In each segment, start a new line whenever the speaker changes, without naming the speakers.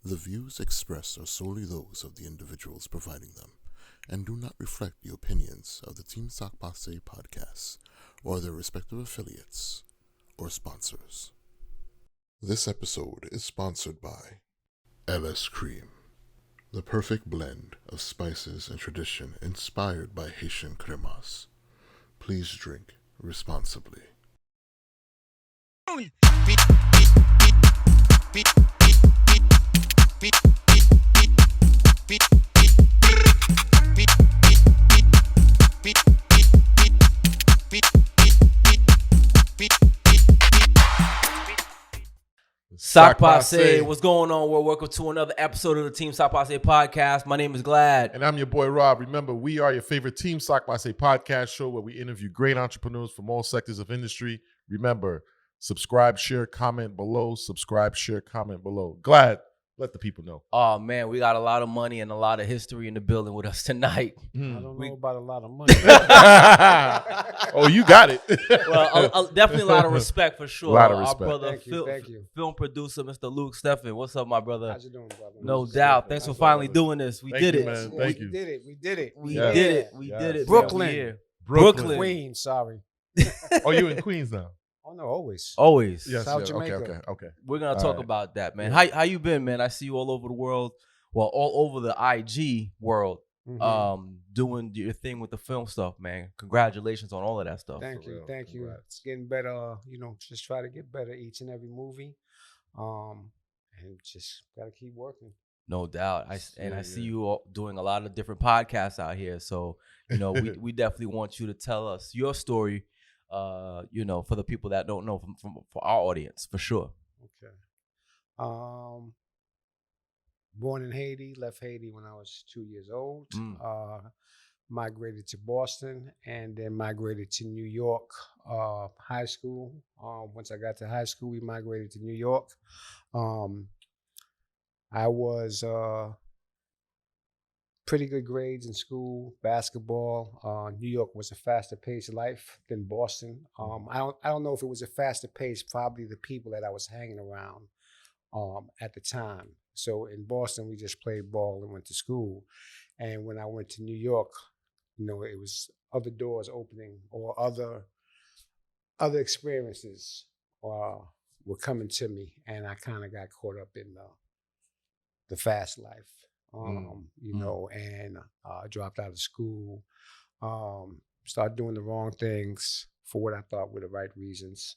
The views expressed are solely those of the individuals providing them and do not reflect the opinions of the Team Sock Passe podcasts or their respective affiliates or sponsors. This episode is sponsored by LS Cream, the perfect blend of spices and tradition inspired by Haitian cremas. Please drink responsibly.
Sock Passe, what's going on? Welcome to another episode of the Team Sock Passe podcast. My name is Glad.
And I'm your boy Rob. Remember, we are your favorite Team Sock Passe podcast show where we interview great entrepreneurs from all sectors of industry. Remember, subscribe, share, comment below. Subscribe, share, comment below. Glad, let the people know.
Oh, man, we got a lot of money and a lot of history in the building with us tonight.
I don't know about a lot of money.
Oh, you got it.
Well, definitely a lot of respect for sure.
A lot of respect.
Our brother,
Thank you.
film producer, Mr. Luc Stephen. What's up, my brother?
How's you doing, brother?
No doubt. Thanks for finally doing this. We
Thank
did
you,
it.
man.
Yeah,
Thank
we
you.
did it. We did it.
We
Yes.
did it. We
Yes.
did it.
Brooklyn.
Man. We here.
Brooklyn.
Queen, sorry.
Oh, you in Queens now?
Oh, no, always.
Always.
Yes.
South
yeah.
Jamaica.
Okay.
We're gonna
All
talk
right.
about that, man.
Yeah.
How you been, man? I see you all over the world. Well, all over the IG world.
Mhm.
Doing your thing with the film stuff, man. Congratulations on all of that stuff.
Thank you.
real.
Thank you.
Congrats.
It's getting better. Just try to get better each and every movie. And just got to keep working.
No doubt. I
Yeah,
see
yeah.
you all doing a lot of different podcasts out here. So, we definitely want you to tell us your story, for the people that don't know for our audience, for sure.
Okay. Born in Haiti, left Haiti when I was 2 years old. Migrated to Boston and then migrated to New York high school. Once I got to high school, we migrated to New York. I was pretty good grades in school, basketball. New York was a faster paced life than Boston. I don't know if it was a faster pace, probably the people that I was hanging around at the time. So in Boston, we just played ball and went to school. And when I went to New York, it was other doors opening or other experiences were coming to me, and I kind of got caught up in the fast life, and dropped out of school, started doing the wrong things for what I thought were the right reasons.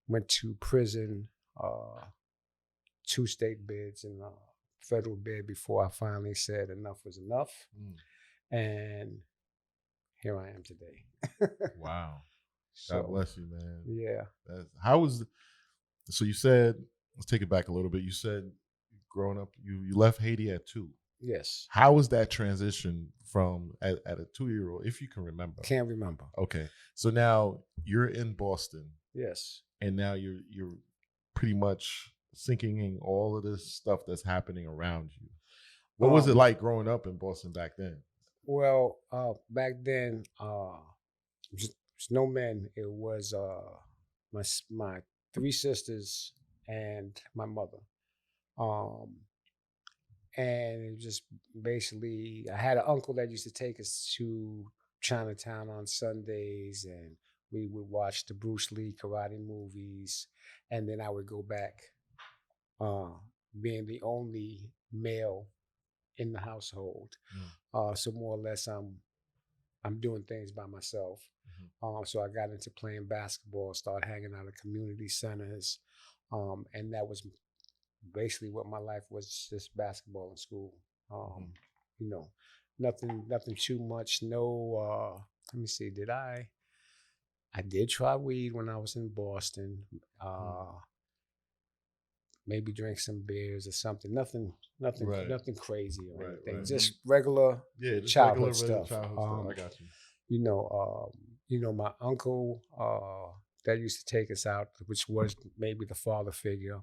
Went to prison, 2 state bids and a federal bid before I finally said enough was enough. And here I am today.
Wow.
So,
God bless you, man.
Yeah.
So you said, let's take it back a little bit. You said growing up, you left Haiti at 2.
Yes.
How was that transition from at a 2-year-old, if you can remember?
Can't remember.
Okay. So now you're in Boston
Yes.
and now you're pretty much sinking in all of this stuff that's happening around you. What was it like growing up in Boston back then?
Well, back then, just no men. It was my 3 sisters and my mother. And it was just basically, I had an uncle that used to take us to Chinatown on Sundays, and we would watch the Bruce Lee karate movies, and then I would go back, being the only male in the household. So more or less, I'm doing things by myself. So I got into playing basketball, started hanging out at community centers, and that was basically what my life was, just basketball in school. Nothing too much. No, let me see. I did try weed when I was in Boston. Maybe drink some beers or something. Nothing crazy or anything.
Right.
Just regular
Just
childhood
regular
stuff.
childhood stuff. I got you.
My uncle that used to take us out, which was maybe the father figure.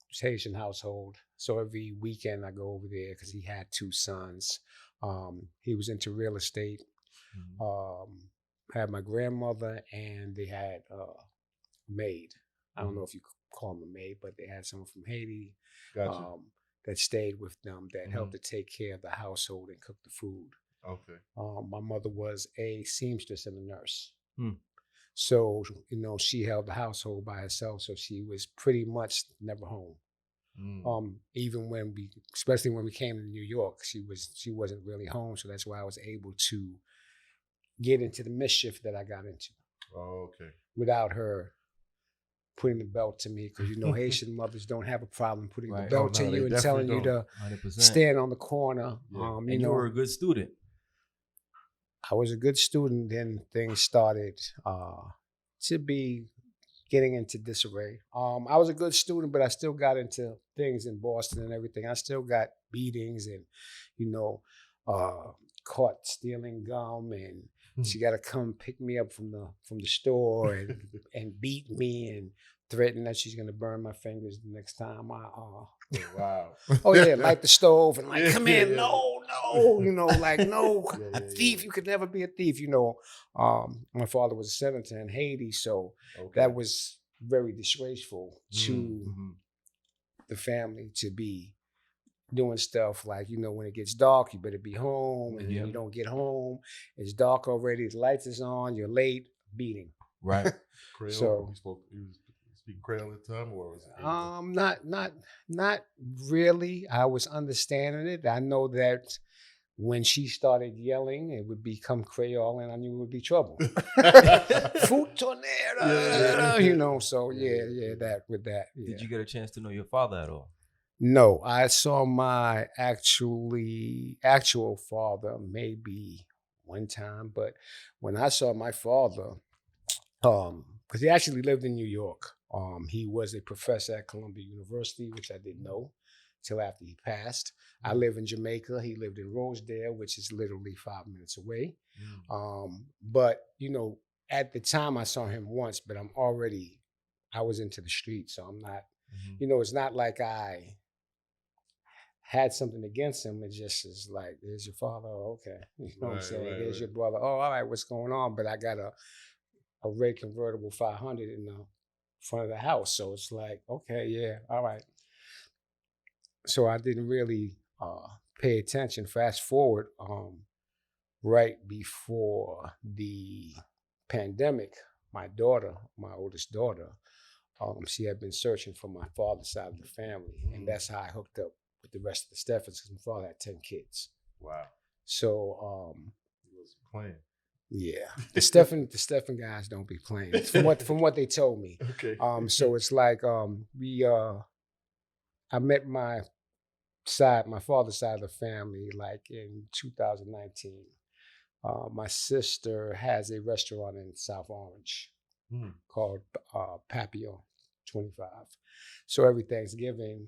It's Haitian household, so every weekend I go over there because he had 2 sons. He was into real estate. Had my grandmother, and they had a maid. I don't know if you call them a maid, but they had someone from Haiti
Gotcha.
that stayed with them that helped
Mhm.
to take care of the household and cook the food.
Okay.
My mother was a seamstress and a nurse.
Hmm.
So, she held the household by herself. So she was pretty much never home. Even especially when we came to New York, she wasn't really home. So that's why I was able to get into the mischief that I got into.
Oh, okay.
Without her putting the belt to me, because Haitian mothers don't have a problem putting the
Right.
belt
Oh, no,
to
they
you and
definitely
telling you
don't.
to
100%.
stand on the corner.
Yeah.
And you were a good student.
I was a good student. Then things started to be getting into disarray. I was a good student, but I still got into things in Boston and everything. I still got beatings and, caught stealing gum, and she got to come pick me up from the store and beat me and threaten that she's gonna burn my fingers the next time I
Wow.
oh yeah, light the stove and
Yeah,
come in,
yeah.
no, like no, a thief, you could never be a thief, My father was a senator in Haiti, so
Okay.
that was very disgraceful to
Mm-hmm.
the family to be doing stuff like, when it gets dark, you better be home, and then you don't get home, it's dark already, the lights is on, you're late, beating.
Right.
Creole.
So
He was speaking Creole at the time, or was it?
Not really. I was understanding it. I know that when she started yelling, it would become Creole, and I knew it would be trouble. Food tornado, So that with that. Yeah.
Did you get a chance to know your father at all?
No, I saw my actual father maybe one time, but when I saw my father, because he actually lived in New York. He was a professor at Columbia University, which I didn't know till after he passed. I live in Jamaica. He lived in Rosedale, which is literally 5 minutes away. But at the time I saw him once, but I was into the street, so I'm not. It's not like I had something against him. It just is like, there's your father. Oh, okay. What I'm saying? There's your brother. Oh, all right. What's going on? But I got a red convertible 500 in the front of the house. So it's like, okay, yeah, all right. So I didn't really pay attention. Fast forward, right before the pandemic, my oldest daughter, she had been searching for my father's side of the family. And that's how I hooked up with the rest of the Stephens, because my father had 10 kids.
Wow.
So
He was playing.
yeah, the Stephen guys don't be playing. From what they told me.
Okay.
So it's like I met my father's side of the family like in 2019. My sister has a restaurant in South Orange called Papillon 25. So every Thanksgiving,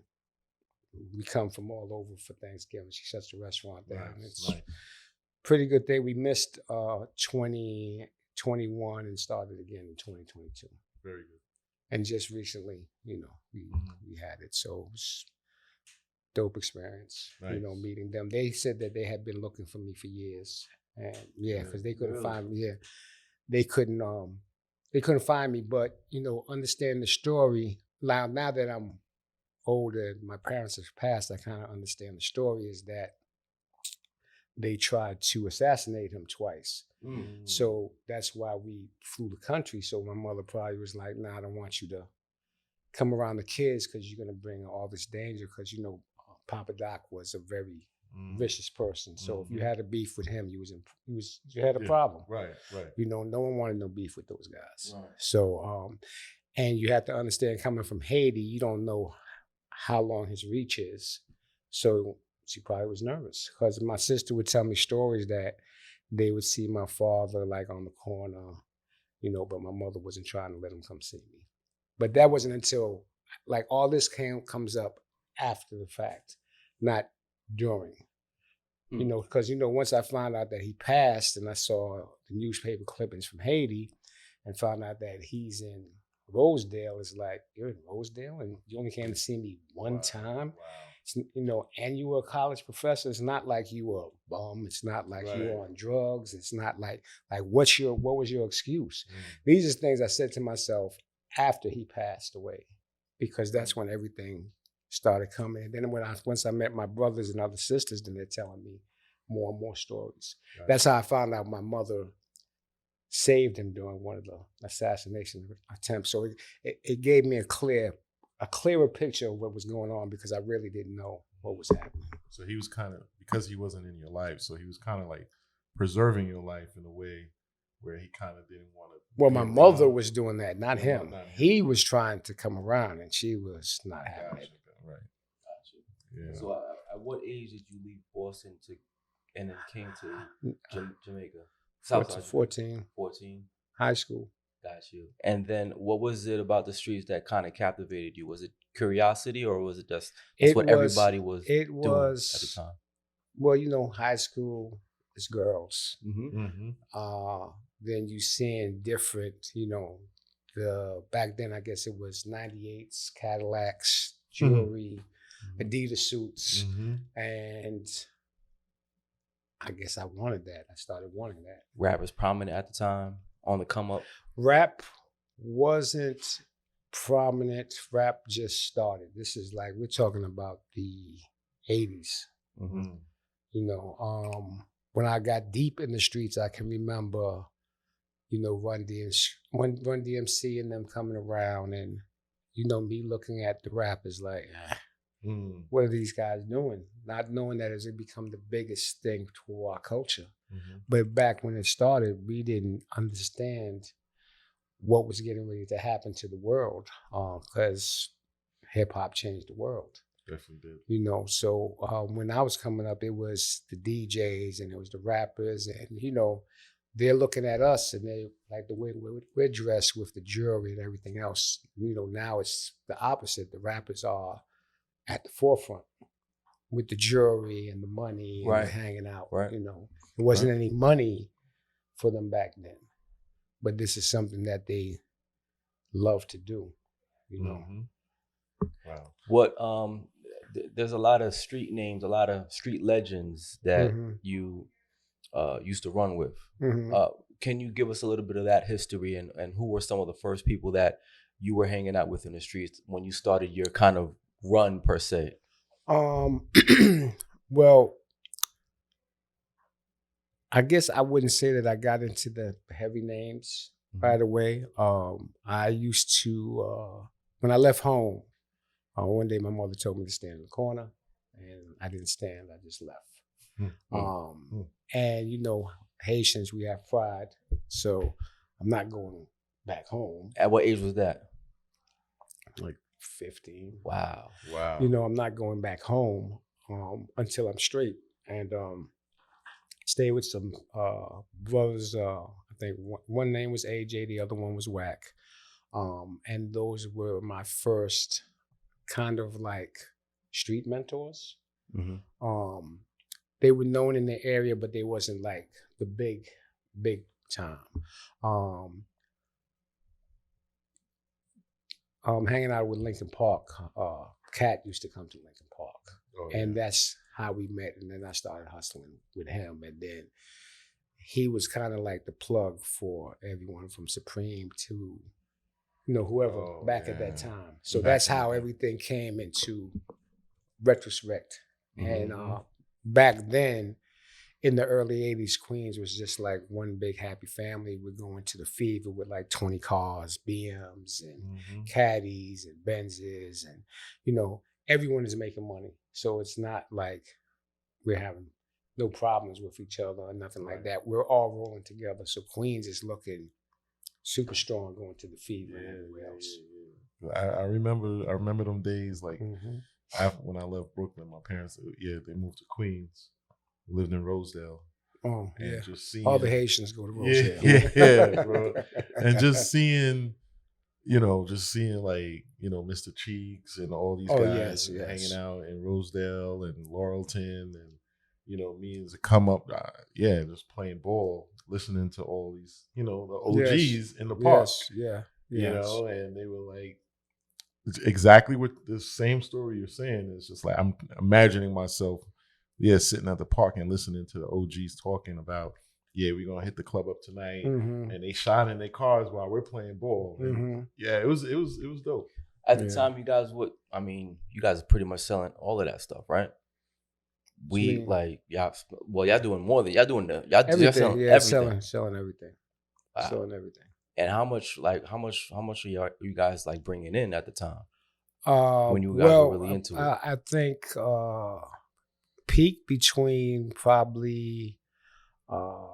we come from all over for Thanksgiving. She shuts the restaurant down.
Nice,
It's pretty good thing. We missed 2021 and started again in 2022.
Very good.
And just recently, we had it. So it was dope experience,
Nice.
Meeting them. They said that they had been looking for me for years. And because they couldn't find me. Yeah. They couldn't find me, but understand the story. Now that I'm older, my parents have passed, I kind of understand the story is that they tried to assassinate him twice. So that's why we flew the country. So my mother probably was like, nah, I don't want you to come around the kids because you're going to bring all this danger, because, Papa Doc was a very vicious person. So if you had a beef with him, you had a problem.
Right.
No one wanted no beef with those guys.
Right.
So, and you have to understand, coming from Haiti, you don't know how long his reach is. So she probably was nervous, because my sister would tell me stories that they would see my father like on the corner, but my mother wasn't trying to let him come see me. But that wasn't until like all this comes up after the fact, not during. Because once I found out that he passed, and I saw the newspaper clippings from Haiti and found out that he's in Rosedale, it's like, you're in Rosedale and you only came to see me one time.
Wow.
And you were a college professor. It's not like you were a bum. It's not like you were on drugs. It's not like what was your excuse? These are things I said to myself after he passed away. because that's when everything started coming. And then once I met my brothers and other sisters, then they're telling me more and more stories.
Gotcha.
That's how I found out my mother saved him during one of the assassination attempts. So it gave me a clearer picture of what was going on, because I really didn't know what was happening.
So he was kind of, because he wasn't in your life, so he was kind of like preserving your life in a way where he kind of didn't want to.
Well, my mother was doing that, not him. He was trying to come around, and she was not having it.
Right.
Yeah. So at what age did you leave Boston and then came to Jamaica?
14.
14.
High school.
Got you. And then what was it about the streets that kind of captivated you? Was it curiosity, or was it just what everybody was doing at the time?
Well, high school is girls.
Mm-hmm.
Then you seeing different, back then I guess it was 98s, Cadillacs, jewelry, Adidas suits. And I guess I wanted that. I started wanting that.
Rap was prominent at the time, on the come up?
Rap wasn't prominent. Rap just started. This is like, we're talking about the 80s. When I got deep in the streets, I can remember, Run DMC and them coming around, and, me looking at the rappers like, what are these guys doing? Not knowing that it's become the biggest thing to our culture. But back when it started, we didn't understand what was getting ready to happen to the world, because hip hop changed the world.
Definitely did.
So when I was coming up, it was the DJs and it was the rappers, and they're looking at us and they like the way we're dressed with the jewelry and everything else. Now it's the opposite. The rappers are at the forefront with the jewelry and the money and the hanging out.
Right.
There wasn't any money for them back then, but this is something that they love to do.
Wow.
What there's a lot of street names, a lot of street legends that you used to run with. Can you give us a little bit of that history, and who were some of the first people that you were hanging out with in the streets when you started your kind of run per se?
Well, I guess I wouldn't say that I got into the heavy names right away. I used to, when I left home, one day my mother told me to stand in the corner, and I didn't stand, I just left. And Haitians, we have pride, so I'm not going back home.
At what age was that?
Like 15.
Wow.
I'm not going back home until I'm straight. And stay with some brothers. I think one name was AJ, the other one was Wack. And those were my first kind of like street mentors. They were known in the area, but they wasn't like the big time. Hanging out with Lincoln Park, Cat used to come to Lincoln Park, and that's how we met. And then I started hustling with him, and then he was kind of like the plug for everyone from Supreme to, whoever at that time. So that's how everything came into retrospect. And back then, in the early 80s, Queens was just like one big happy family. We're going to the Fever with like 20 cars, BMs and Caddies and Benzes, and everyone is making money. So it's not like we're having no problems with each other or nothing like that. We're all rolling together. So Queens is looking super strong going to the Fever and everywhere else.
I remember them days like when I left Brooklyn, my parents they moved to Queens. Lived in Rosedale.
Oh,
and
yeah.
just seeing
all the Haitians go to Rosedale.
Yeah, bro. And just seeing like, Mr. Cheeks and all these guys hanging out in Rosedale and Laurelton, and me as a come up, just playing ball, listening to all these, the OGs in the park. And they were like, it's exactly what the same story you're saying. It's just like I'm imagining myself sitting at the park and listening to the OGs talking about, we're gonna hit the club up tonight, and they shot in their cars while we're playing ball. And it was dope.
At the time, you guys you guys are pretty much selling all of that stuff, right? Y'all doing more than y'all doing
everything.
Selling
everything.
everything.
Selling everything.
Wow.
Selling everything.
And how much are you guys like bringing in at the time? When you guys were really into it?
I think peak between probably on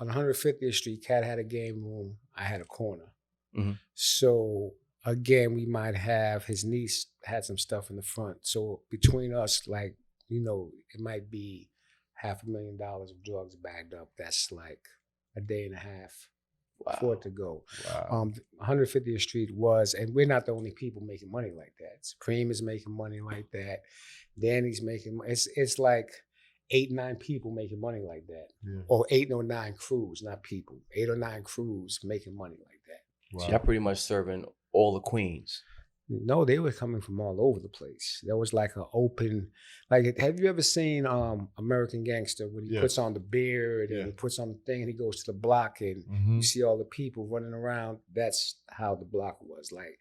150th Street, Cat had a game room. I had a corner.
Mm-hmm.
So again, we might have his niece had some stuff in the front. So between us, like, it might be $500,000 of drugs bagged up. That's like a day and a half for it to go.
Wow.
150th Street was, and we're not the only people making money like that. Supreme is making money like that. Danny's making money. It's like 8, 9 people making money like that.
Yeah.
Or 8 or 9 crews, not people. 8 or 9 crews making money like that.
Wow.
So y'all pretty much serving all the queens.
No, they were coming from all over the place. There was like an open, like, have you ever seen American Gangster when he puts on the beard and he puts on the thing and he goes to the block and you see all the people running around? That's how the block was. Like,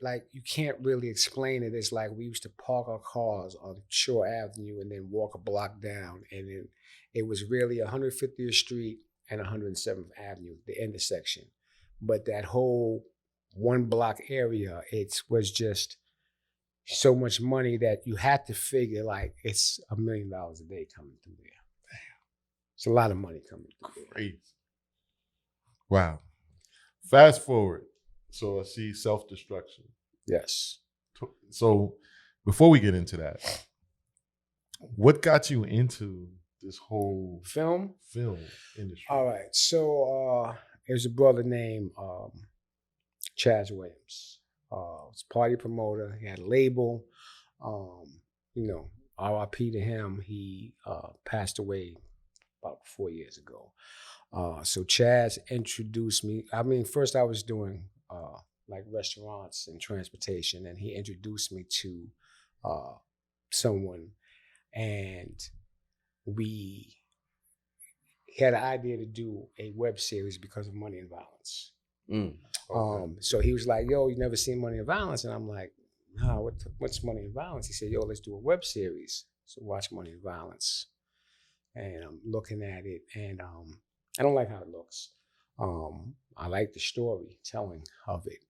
like, you can't really explain it. It's like we used to park our cars on Shore Avenue and then walk a block down, and then it was really 150th Street and 107th Avenue, the intersection. But that whole 1 block area, it was just so much money that you had to figure, like, it's $1 million a day coming through there. Damn. It's a lot of money coming through there.
Crazy. Wow. Fast forward. So I see self-destruction.
Yes.
So before we get into that, what got you into this whole
film
industry?
All right. So there's a brother named Chaz Williams. Was a party promoter. He had a label. RIP to him. He passed away about 4 years ago. So Chaz introduced me. I mean, first I was doing like restaurants and transportation, and he introduced me to someone, and he had an idea to do a web series because of Money and Violence. Okay. So he was like, "Yo, you never seen Money and Violence?" And I'm like, "No, what's Money and Violence?" He said, "Yo, let's do a web series." So watch Money and Violence, and I'm looking at it, and I don't like how it looks. I like the storytelling of it.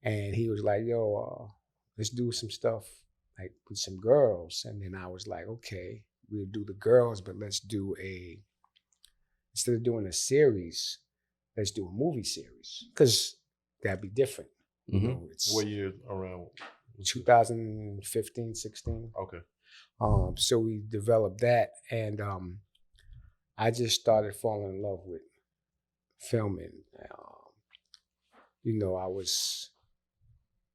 And he was like, "Yo, let's do some stuff like with some girls." And then I was like, "Okay, we'll do the girls, but instead of doing a series, let's do a movie series, because that'd be different."
Mm-hmm.
What year around?
2015, 16.
Okay.
So we developed that, and I just started falling in love with filming. I was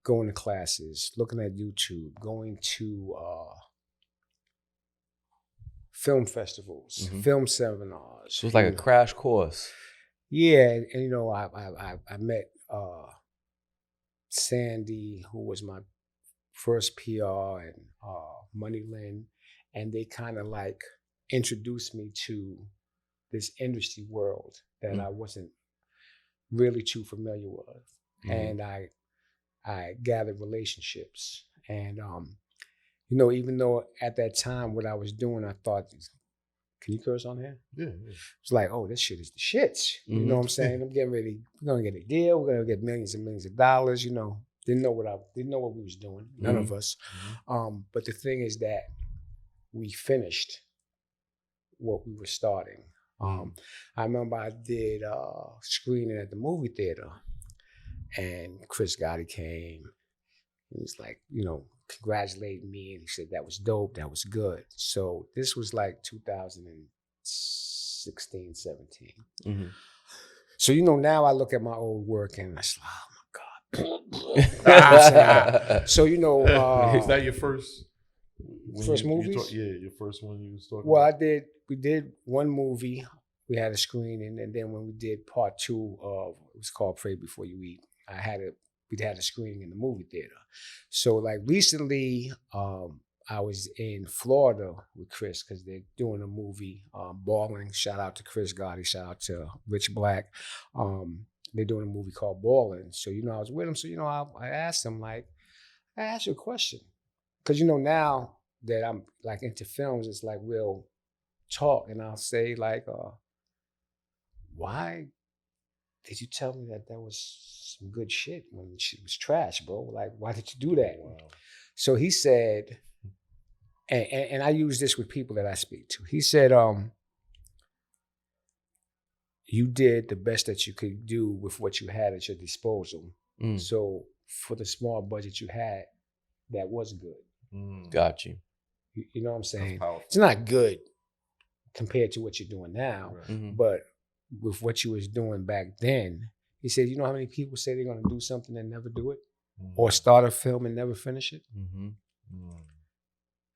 going to classes, looking at YouTube, going to film festivals, film seminars.
So it's like a crash course.
Yeah, and I met Sandy, who was my first PR, and Money Lynn, and they kind of like introduced me to this industry world that I wasn't really too familiar with. And I gathered relationships, and even though at that time what I was doing, I thought, can you curse on here?
Yeah.
It's like, oh, this shit is the shits. You know what I'm saying? I'm getting ready. We're gonna get a deal. We're gonna get millions and millions of dollars. Didn't know what we was doing. None of us. But the thing is that we finished what we were starting. I remember I did screening at the movie theater, and Chris Gotti came. He was like, congratulating me, and he said that was dope, that was good. So this was like 2016, 17. So now I look at my old work and I say, oh my God. So
is that your first
movies?
Your first one you was talking
about? We did one movie. We had a screening, and then when we did part 2 of, it was called Pray Before You Eat, we had a screening in the movie theater. So like recently, I was in Florida with Chris because they're doing a movie, Balling. Shout out to Chris Gotti. Shout out to Rich Black. they're doing a movie called Ballin'. So, I was with him. So, I asked him, like, I asked you a question. Because, now that I'm like into films, it's like we'll talk and I'll say like, why did you tell me that was some good shit when shit was trash, bro? Like, why did you do that? Wow. So he said, and I use this with people that I speak to. He said, you did the best that you could do with what you had at your disposal. So for the small budget you had, that was good.
Got you.
You know what I'm saying? It's not good compared to what you're doing now, right. But with what you was doing back then, he said, you know how many people say they're going to do something and never do it? Or start a film and never finish it?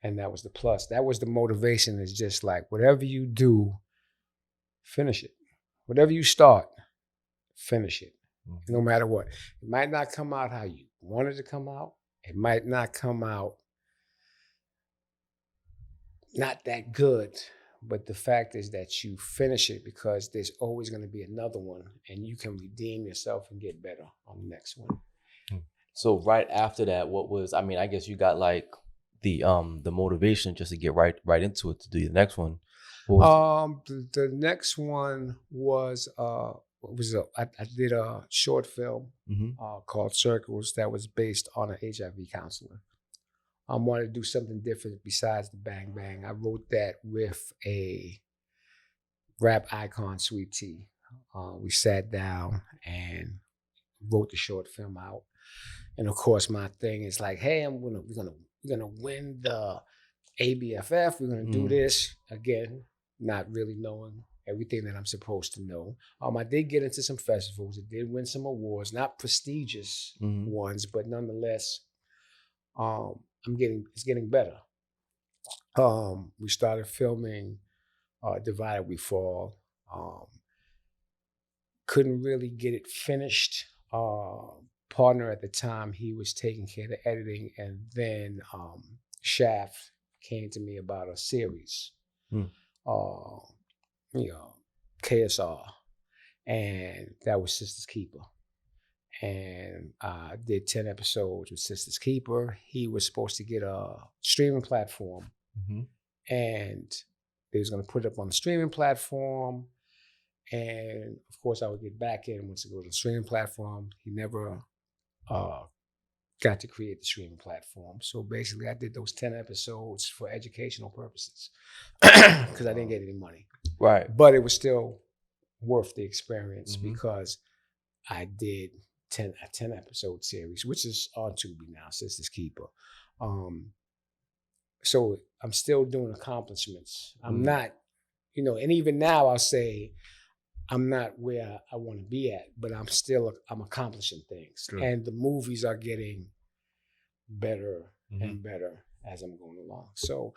And that was the plus. That was the motivation. Is just like, whatever you do, finish it. Whatever you start, finish it. No matter what. It might not come out how you wanted to come out. It might not come out not that good. But the fact is that you finish it, because there's always going to be another one, and you can redeem yourself and get better on the next one.
So right after that, what was, I guess you got like the motivation just to get right into it to do the next one.
The next one was I did a short film called Circles that was based on an HIV counselor. I wanted to do something different besides the Bang Bang. I wrote that with a rap icon, Sweet Tea. We sat down and wrote the short film out. And of course, my thing is like, hey, we're gonna win the ABFF. We're gonna do this again, not really knowing everything that I'm supposed to know. I did get into some festivals. I did win some awards, not prestigious ones, but nonetheless, it's getting better. We started filming Divided We Fall. Couldn't really get it finished. Partner at the time, he was taking care of the editing, and then Shaft came to me about a series, KSR, and that was Sister's Keeper. And I did 10 episodes with Sister's Keeper. He was supposed to get a streaming platform, and they was going to put it up on the streaming platform. And of course, I would get back in once it goes to the streaming platform. He never got to create the streaming platform. So basically, I did those 10 episodes for educational purposes because I didn't get any money.
Right.
But it was still worth the experience because I did a 10 episode series, which is on Tubi now, Sister's Keeper. So I'm still doing accomplishments. I'm not, and even now I'll say I'm not where I want to be at, but I'm accomplishing things. Good. And the movies are getting better and better as I'm going along. So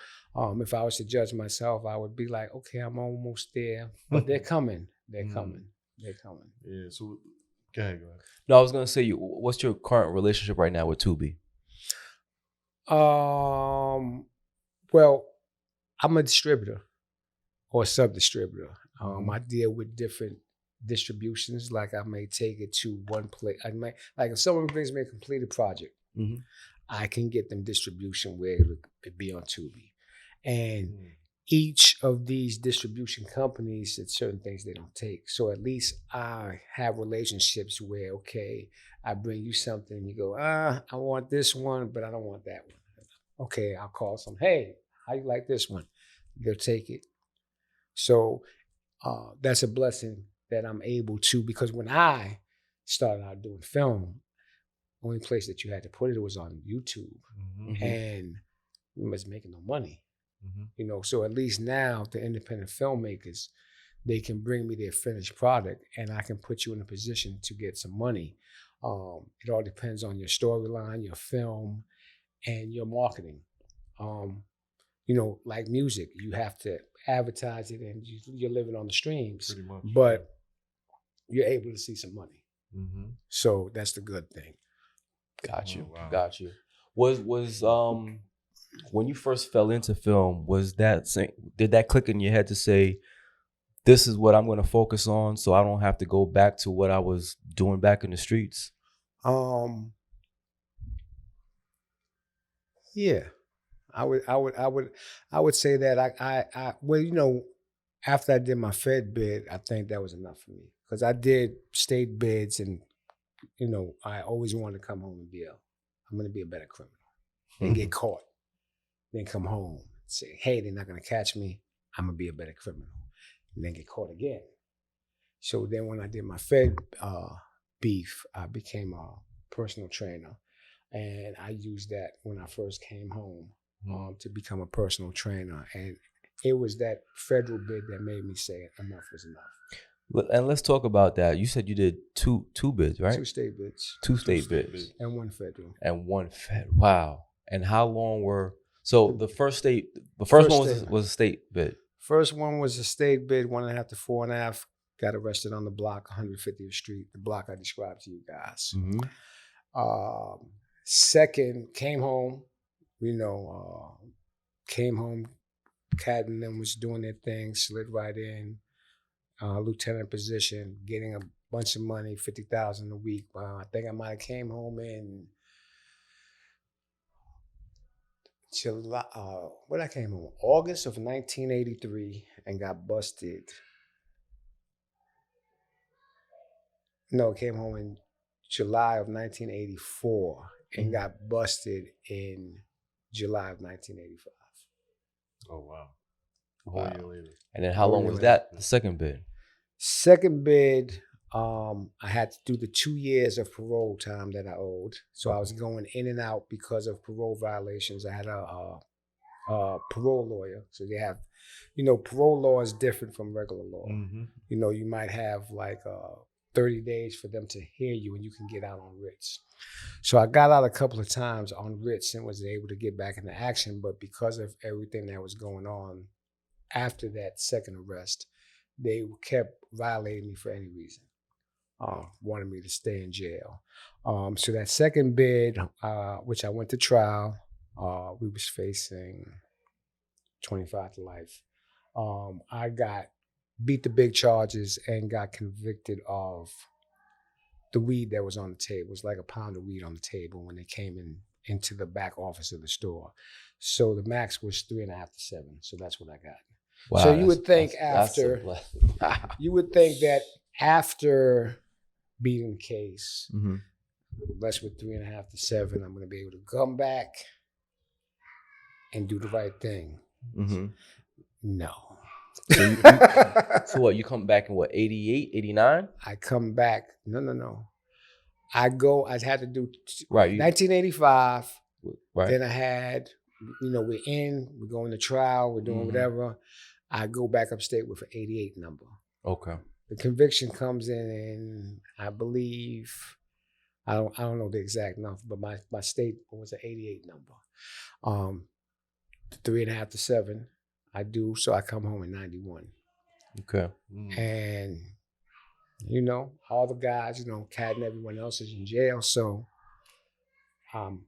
if I was to judge myself, I would be like, okay, I'm almost there, but they're coming. They're coming.
Yeah, so go ahead.
No, I was going to say, what's your current relationship right now with Tubi?
Well, I'm a distributor or a sub-distributor. I deal with different distributions. Like I may take it to one place. If someone brings me a completed project, I can get them distribution where it would be on Tubi. And each of these distribution companies said certain things they don't take. So at least I have relationships where, okay, I bring you something and you go, I want this one, but I don't want that one. Okay, I'll call some, hey, how you like this one? They'll take it. So that's a blessing that I'm able to, because when I started out doing film, the only place that you had to put it was on YouTube. And we was making no money. So at least now the independent filmmakers, they can bring me their finished product and I can put you in a position to get some money. It all depends on your storyline, your film, and your marketing. Like music, you have to advertise it and you're living on the streams. Pretty much. But you're able to see some money. So that's the good thing.
Got you. Got you. Was when you first fell into film, did that click in your head to say, this is what I'm going to focus on, so I don't have to go back to what I was doing back in the streets?
Yeah, I would say that I well, after I did my Fed bid, I think that was enough for me because I did state bids, and I always wanted to come home and I'm going to be a better criminal and get caught, then come home and say, hey, they're not going to catch me. I'm going to be a better criminal, and then get caught again. So then when I did my Fed beef, I became a personal trainer. And I used that when I first came home to become a personal trainer. And it was that federal bid that made me say enough was enough.
And let's talk about that. You said you did two bids, right?
2 state bids.
2 state bids.
And 1 federal.
And 1 fed. Wow. And how long were... So the first one was a state bid.
First one was a state bid, 1.5 to 4.5. Got arrested on the block, 150th Street, the block I described to you guys. Second, came home, Cat and them was doing their thing, slid right in, lieutenant position, getting a bunch of money, $50,000 a week. I think I might have came home in July, when I came home, August of 1983 and got busted. No, came home in July of 1984 and got busted in July of 1985.
Oh, wow. A whole year later.
And then how long was that, the second bid?
Second bid, I had to do the 2 years of parole time that I owed. So I was going in and out because of parole violations. I had a parole lawyer. So they have, parole law is different from regular law. You might have like 30 days for them to hear you and you can get out on writs. So I got out a couple of times on writs and was able to get back into action. But because of everything that was going on after that second arrest, they kept violating me for any reason. Wanted me to stay in jail. So that second bid, which I went to trial, we was facing 25 to life. I beat the big charges and got convicted of the weed that was on the table. It was like a pound of weed on the table when they came into the back office of the store. So the max was 3.5 to 7. So that's what I got.
Wow,
so you would think you would think that after beating the case, less with 3.5 to 7, I'm going to be able to come back and do the right thing. No.
So what, you come back in what, 88, 89?
I come back. No. I'd had to do 1985.
Right.
Then I had, we're going to trial, we're doing whatever. I go back upstate with an 88 number.
Okay.
The conviction comes in, I believe, I don't know the exact number, but my state was an 88 number. 3.5 to 7, I do, so I come home in 91.
Okay.
And, all the guys, Cat and everyone else is in jail, so I'm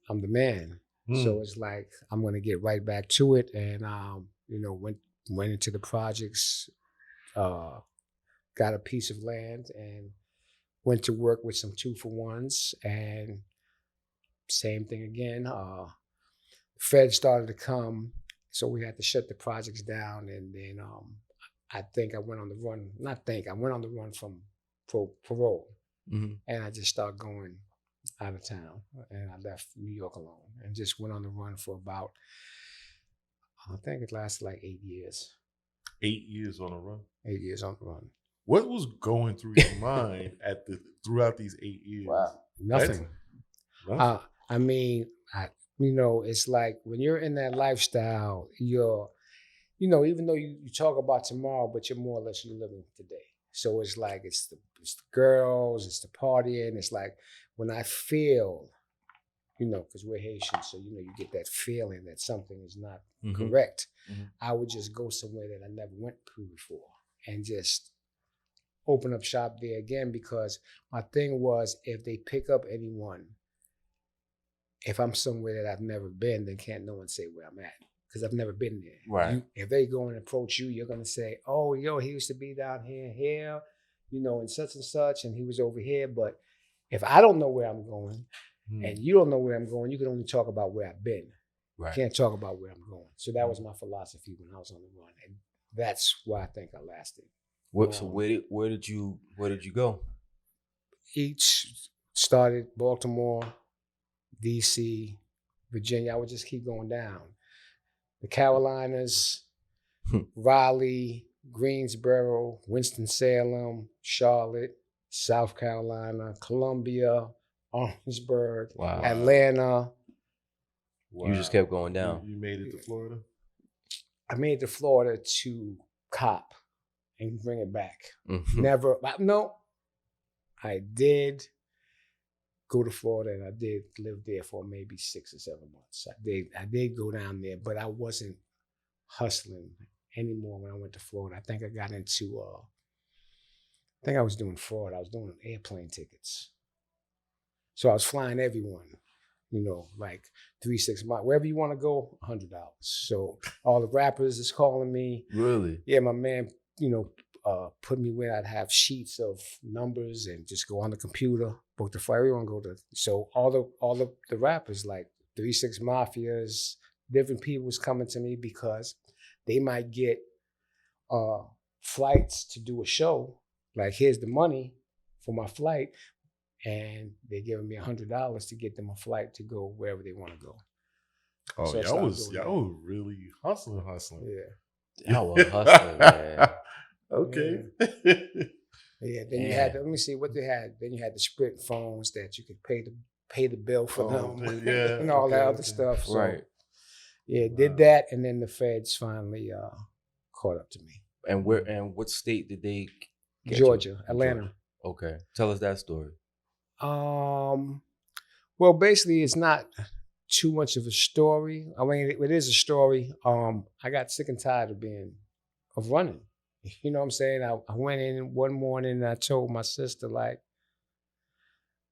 the man. So it's like, I'm going to get right back to it. And, went into the projects, got a piece of land and went to work with some 2-for-1s, and same thing again. Feds started to come, so we had to shut the projects down. And then I think I went on the run. I went on the run from parole. And I just started going out of town, and I left New York alone and just went on the run for about, I think it lasted like 8 years.
8 years on a run?
8 years on the run.
What was going through your mind throughout these 8 years?
Wow.
Nothing. I mean, it's like when you're in that lifestyle, you're, even though you talk about tomorrow, but you're more or less you're living today. So it's like it's the girls, it's the partying. It's like when I feel, because we're Haitian, so you get that feeling that something is not correct. I would just go somewhere that I never went to before and just open up shop there again, because my thing was, if they pick up anyone, if I'm somewhere that I've never been, then can't no one say where I'm at, because I've never been there.
Right.
If they go and approach you, you're gonna say, "Oh, yo, he used to be down here, and such, and he was over here." But if I don't know where I'm going, and you don't know where I'm going, you can only talk about where I've been.
Right.
You can't talk about where I'm going. So that was my philosophy when I was on the run, and that's why I think I lasted.
So where did you go?
Each started Baltimore, DC, Virginia. I would just keep going down. The Carolinas, Raleigh, Greensboro, Winston-Salem, Charlotte, South Carolina, Columbia, Orangeburg,
Wow.
Atlanta.
Wow.
You just kept going down.
You made it to Florida?
I made it to Florida to cop and bring it back.
Mm-hmm.
Never, no. I did go to Florida and I did live there for maybe 6 or 7 months. I did go down there, but I wasn't hustling anymore when I went to Florida. I think I got into, I think I was doing fraud. I was doing airplane tickets. So I was flying everyone, like 3-6 months. Wherever you want to go, $100. So all the rappers is calling me.
Really?
Yeah, my man, put me where I'd have sheets of numbers and just go on the computer, book the flight. Everyone go to. So all the rappers, like 3-6 Mafias, different people was coming to me because they might get flights to do a show. Like, here's the money for my flight, and they're giving me $100 to get them a flight to go wherever they want to go.
Oh,
so
y'all was really hustling.
Yeah.
Y'all was hustling, man.
Okay.
Yeah. Then you had let me see what they had. Then you had the Sprint phones that you could pay the bill for them, and all that other stuff. So,
right.
Yeah, did that, and then the feds finally caught up to me.
And what state did they get
Georgia,
you?
Atlanta.
Georgia. Okay. Tell us that story.
Well, basically, it's not too much of a story. I mean, it is a story. I got sick and tired of running. You know what I'm saying? I went in one morning and I told my sister, like,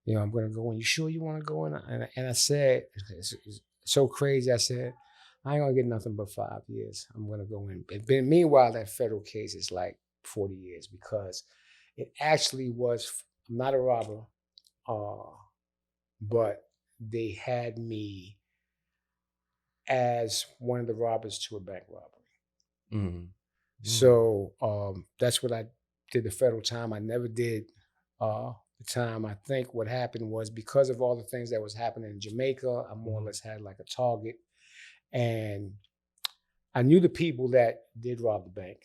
I'm going to go in. You sure you want to go in? And I said, it's so crazy. I said, I ain't going to get nothing but 5 years. I'm going to go in. And meanwhile, that federal case is like 40 years because it actually was, I'm not a robber, but they had me as one of the robbers to a bank robbery.
Mm-hmm.
So that's what I did the federal time. I never did the time. I think what happened was because of all the things that was happening in Jamaica, I more or less had like a target. And I knew the people that did rob the bank.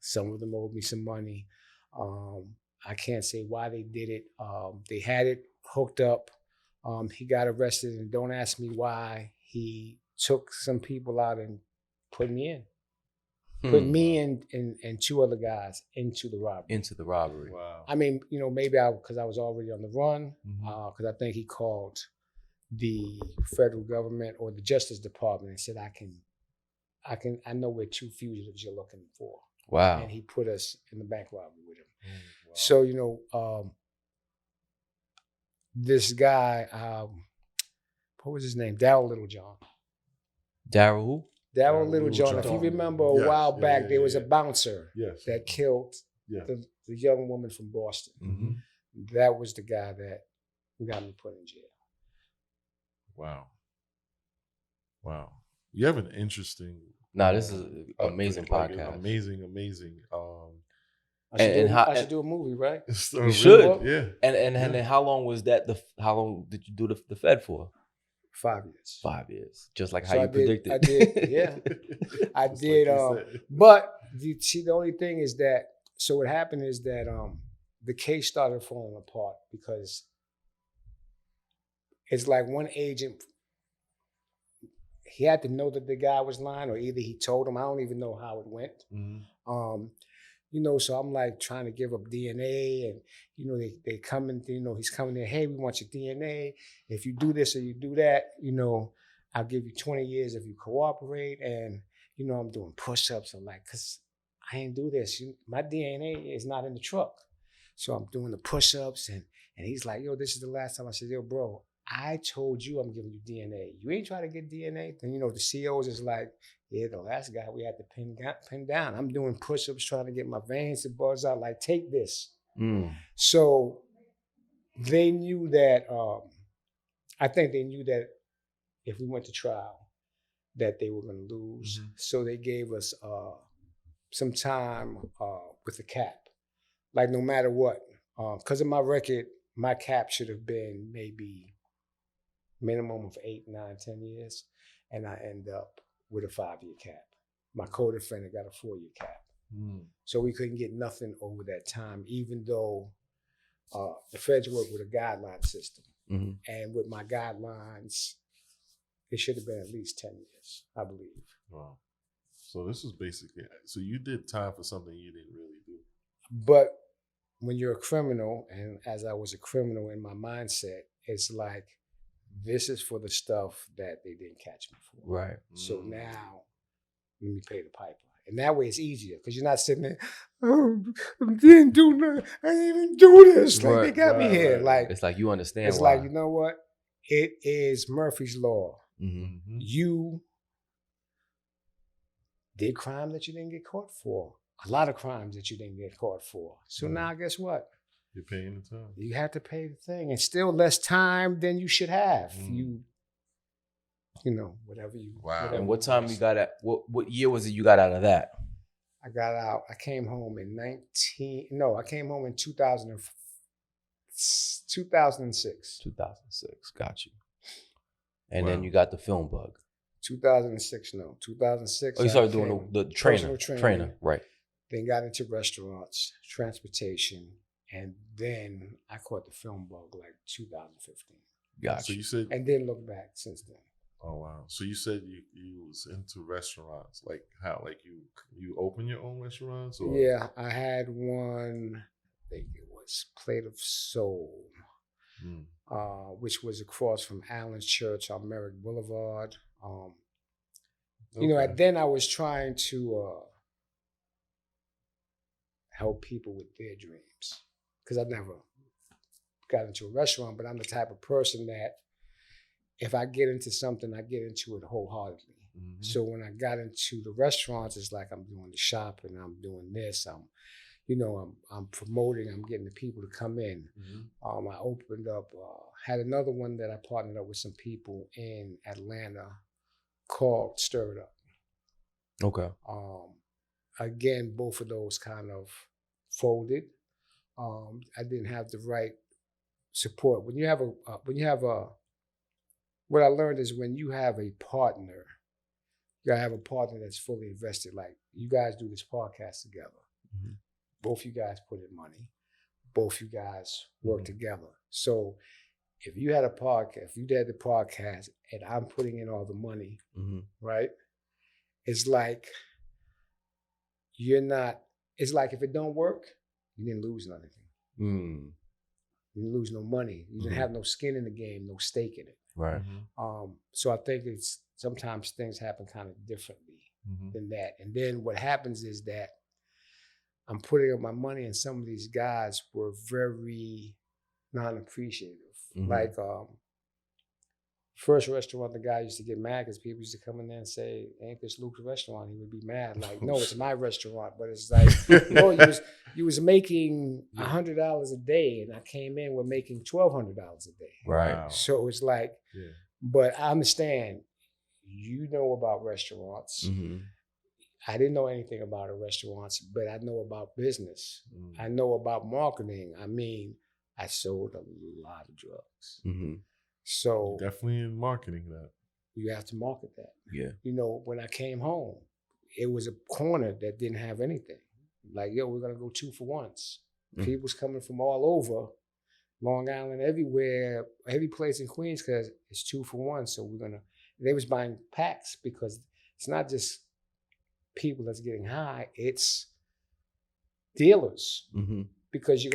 Some of them owed me some money. I can't say why they did it. They had it hooked up. He got arrested, and don't ask me why. He took some people out and put me in. Put me and 2 other guys into the robbery.
Wow.
I mean, maybe because I was already on the run, because I think he called the federal government or the Justice Department and said, I know where 2 fugitives you're looking for.
Wow.
And he put us in the bank robbery with him.
Wow.
So, this guy, what was his name? Darryl Littlejohn.
Darryl who?
Darryl Littlejohn. If you remember a while back, there was a bouncer that killed the young woman from Boston.
Mm-hmm.
That was the guy that got me put in jail.
Wow. You have an interesting.
This is an amazing podcast.
Amazing.
I should do a movie, right?
You should.
Yeah.
And then how long was that? How long did you do the Fed for?
5 years.
5 years, just like how
So
you predicted.
I did, yeah. I did. But the only thing is that, so what happened is that the case started falling apart because it's like one agent, he had to know that the guy was lying, or either he told him. I don't even know how it went. So I'm like trying to give up DNA, and they come in, he's coming there, hey, we want your DNA. If you do this or you do that, I'll give you 20 years if you cooperate. And I'm doing push-ups. I'm like, cause I ain't do this. My DNA is not in the truck. So I'm doing the push-ups, and he's like, yo, this is the last time. I said, yo, bro, I told you I'm giving you DNA. You ain't trying to get DNA. Then, the CEOs is like, yeah, the last guy we had to pin down. I'm doing push-ups trying to get my veins to buzz out. Like, take this. So they knew that, I think they knew that if we went to trial, that they were going to lose. So they gave us some time with the cap. Like, no matter what, because of my record, my cap should have been maybe minimum of 8, 9, 10 years. And I end up with a 5-year cap. My co-defendant got a 4-year cap. So we couldn't get nothing over that time, even though the feds work with a guideline system. And with my guidelines, it should have been at least 10 years, I believe.
Wow. So this is basically, so you did time for something you didn't really do.
But when you're a criminal, and as I was a criminal in my mindset, it's like, this is for the stuff that they didn't catch me for.
Right.
So now, let me pay the pipeline. And that way it's easier, because you're not sitting there, oh, I didn't do nothing. I didn't even do this. Like, they got me here. Like,
it's like you understand
it's
why.
like, you know what? It is Murphy's Law. You did crime that you didn't get caught for. A lot of crimes that you didn't get caught for. So now, guess what?
You're paying the time.
You have to pay the thing, and still less time than you should have. Whatever you.
Wow.
And what time you got at? What year was it you got out of that?
I got out. I came home in I came home in 2006.
2006. Got you. And then you got the film bug.
2006. 2006.
Oh, you started doing the trainer, right?
Then got into restaurants, transportation, and then I caught the film bug like 2015.
Gotcha.
So you said,
and then look back since then.
Oh wow! So you said you was into restaurants, like how, like you open your own restaurants? Or?
Yeah, I had one. I think it was Plate of Soul, which was across from Allen's Church on Merrick Boulevard. Then I was trying to help people with their dreams, because I never got into a restaurant, but I'm the type of person that if I get into something, I get into it wholeheartedly. So when I got into the restaurants, it's like I'm doing the shopping, I'm doing this, I'm promoting, I'm getting the people to come in. I opened up, had another one that I partnered up with some people in Atlanta called Stir It Up.
Okay.
Again, both of those kind of folded. I didn't have the right support. When you have what I learned is when you have a partner, you gotta have a partner that's fully invested. Like, you guys do this podcast together. Both you guys put in money. Both you guys work together. So if you had a podcast, if you did the podcast and I'm putting in all the money, right? It's like it's like if it don't work, you didn't lose nothing. You didn't lose no money. You didn't have no skin in the game, no stake in it.
Right.
So I think it's sometimes things happen kind of differently than that. And then what happens is that I'm putting up my money, and some of these guys were very non-appreciative. Like, first restaurant, the guy used to get mad because people used to come in there and say, "Ain't this Luc's restaurant?" He would be mad. Like, no, it's my restaurant. But it's like, no, you was making $100 a day, and I came in with making $1,200 a day.
Right.
Wow.
So it's like, but I understand, you know about restaurants. I didn't know anything about restaurants, but I know about business. I know about marketing. I mean, I sold a lot of drugs. So
definitely in marketing that.
You have to market that.
Yeah.
When I came home, it was a corner that didn't have anything. Like, yo, we're gonna go 2 for $1s. People's coming from all over, Long Island, everywhere, every place in Queens, because it's 2 for $1. So they was buying packs, because it's not just people that's getting high, it's dealers. Because you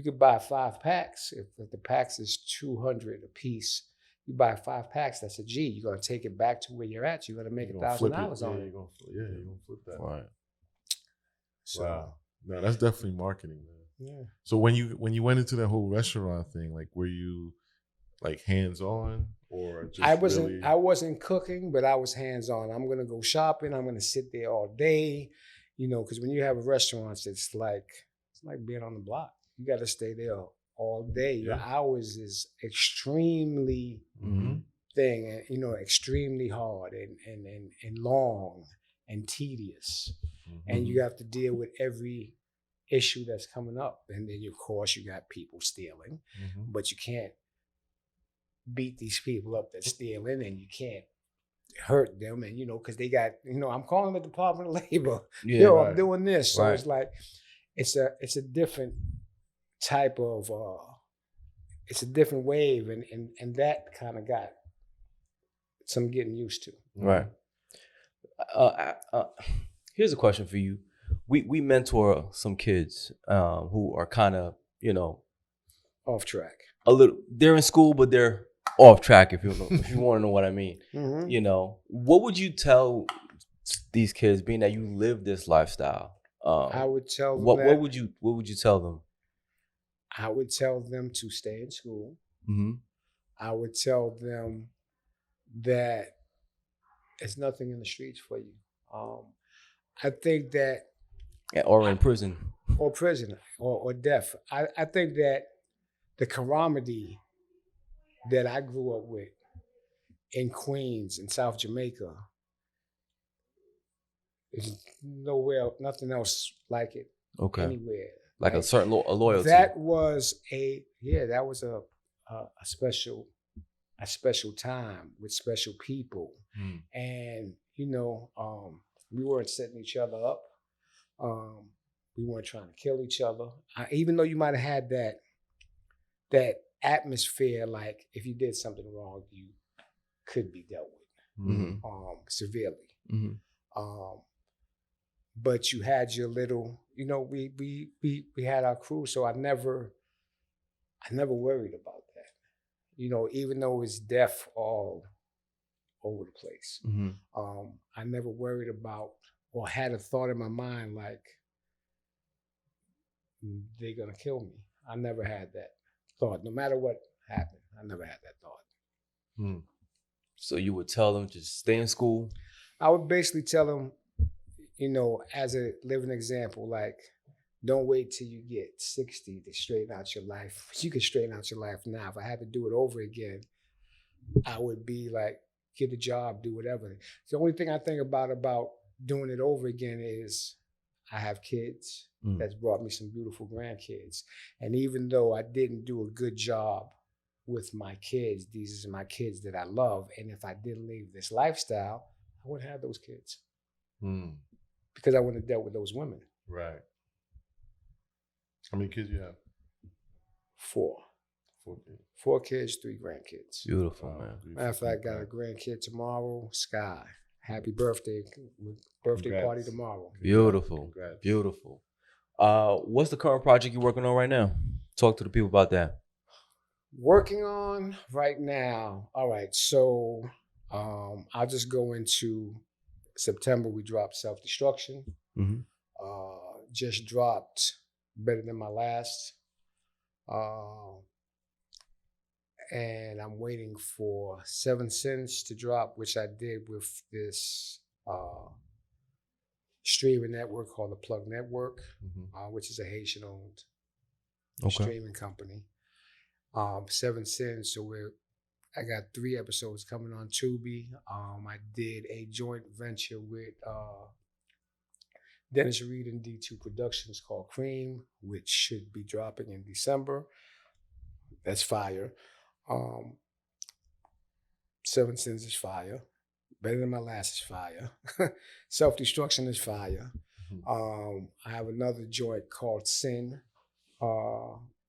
could buy 5 packs. If the packs is $200 a piece, you buy 5 packs, that's a G. You're gonna take it back to where you're at. You're gonna make $1,000 on it.
You're gonna flip that.
Right.
So, wow. No, that's definitely marketing, man.
Yeah.
So when you went into that whole restaurant thing, like, were you like hands-on, or just
I
really...
wasn't cooking, but I was hands-on. I'm gonna go shopping. I'm gonna sit there all day, because when you have restaurants, it's like being on the block. You got to stay there all day. Your hours is extremely thing, extremely hard and long and tedious, and you have to deal with every issue that's coming up. And then of course you got people stealing, but you can't beat these people up that's stealing, and you can't hurt them, and because they got, I'm calling the Department of Labor. I'm doing this. So it's like it's a different type of it's a different wave, and that kind of got some getting used to.
Right. Here's a question for you. We mentor some kids who are kind of,
off track.
A little. They're in school, but they're off track. If you want to know what I mean. What would you tell these kids, being that you live this lifestyle?
I would tell them
what would you tell them?
I would tell them to stay in school. I would tell them that there's nothing in the streets for you. I think that...
Or in prison.
Or prison, or death. I think that the camaraderie that I grew up with in Queens and South Jamaica is nowhere, nothing else like it anywhere.
Like a certain loyalty.
That was a special time with special people. And, we weren't setting each other up. We weren't trying to kill each other. Even though you might have had that atmosphere, like if you did something wrong, you could be dealt with severely. But you had your little, we had our crew, so I never worried about that. Even though it's death all over the place. I never worried about or had a thought in my mind like they're gonna kill me. I never had that thought. No matter what happened, I never had that thought.
So you would tell them to stay in school?
I would basically tell them, as a living example, like, don't wait till you get 60 to straighten out your life. You can straighten out your life now. If I had to do it over again, I would be like, get a job, do whatever. The only thing I think about doing it over again is I have kids. That's brought me some beautiful grandkids. And even though I didn't do a good job with my kids, these are my kids that I love. And if I didn't leave this lifestyle, I wouldn't have those kids. Because I wouldn't have dealt with those women.
Right. How many kids you have?
4.
4 kids.
4 kids, 3 grandkids.
Beautiful, man.
Matter of fact, I got a grandkid tomorrow, Sky. Happy birthday. Birthday party tomorrow.
Beautiful.
Congrats.
Beautiful. What's the current project you're working on right now? Talk to the people about that.
Working on right now. All right. So I'll just go into September. We dropped Self-Destruction. Just dropped Better Than My Last. And I'm waiting for 7 Sins to drop, which I did with this streaming network called the Plug Network, which is a Haitian-owned streaming company. 7 Sins, so I got 3 episodes coming on Tubi. I did a joint venture with Dennis Reed and D2 Productions called Cream, which should be dropping in December. That's fire. 7 Sins is fire. Better Than My Last is fire. Self-Destruction is fire. I have another joint called Sin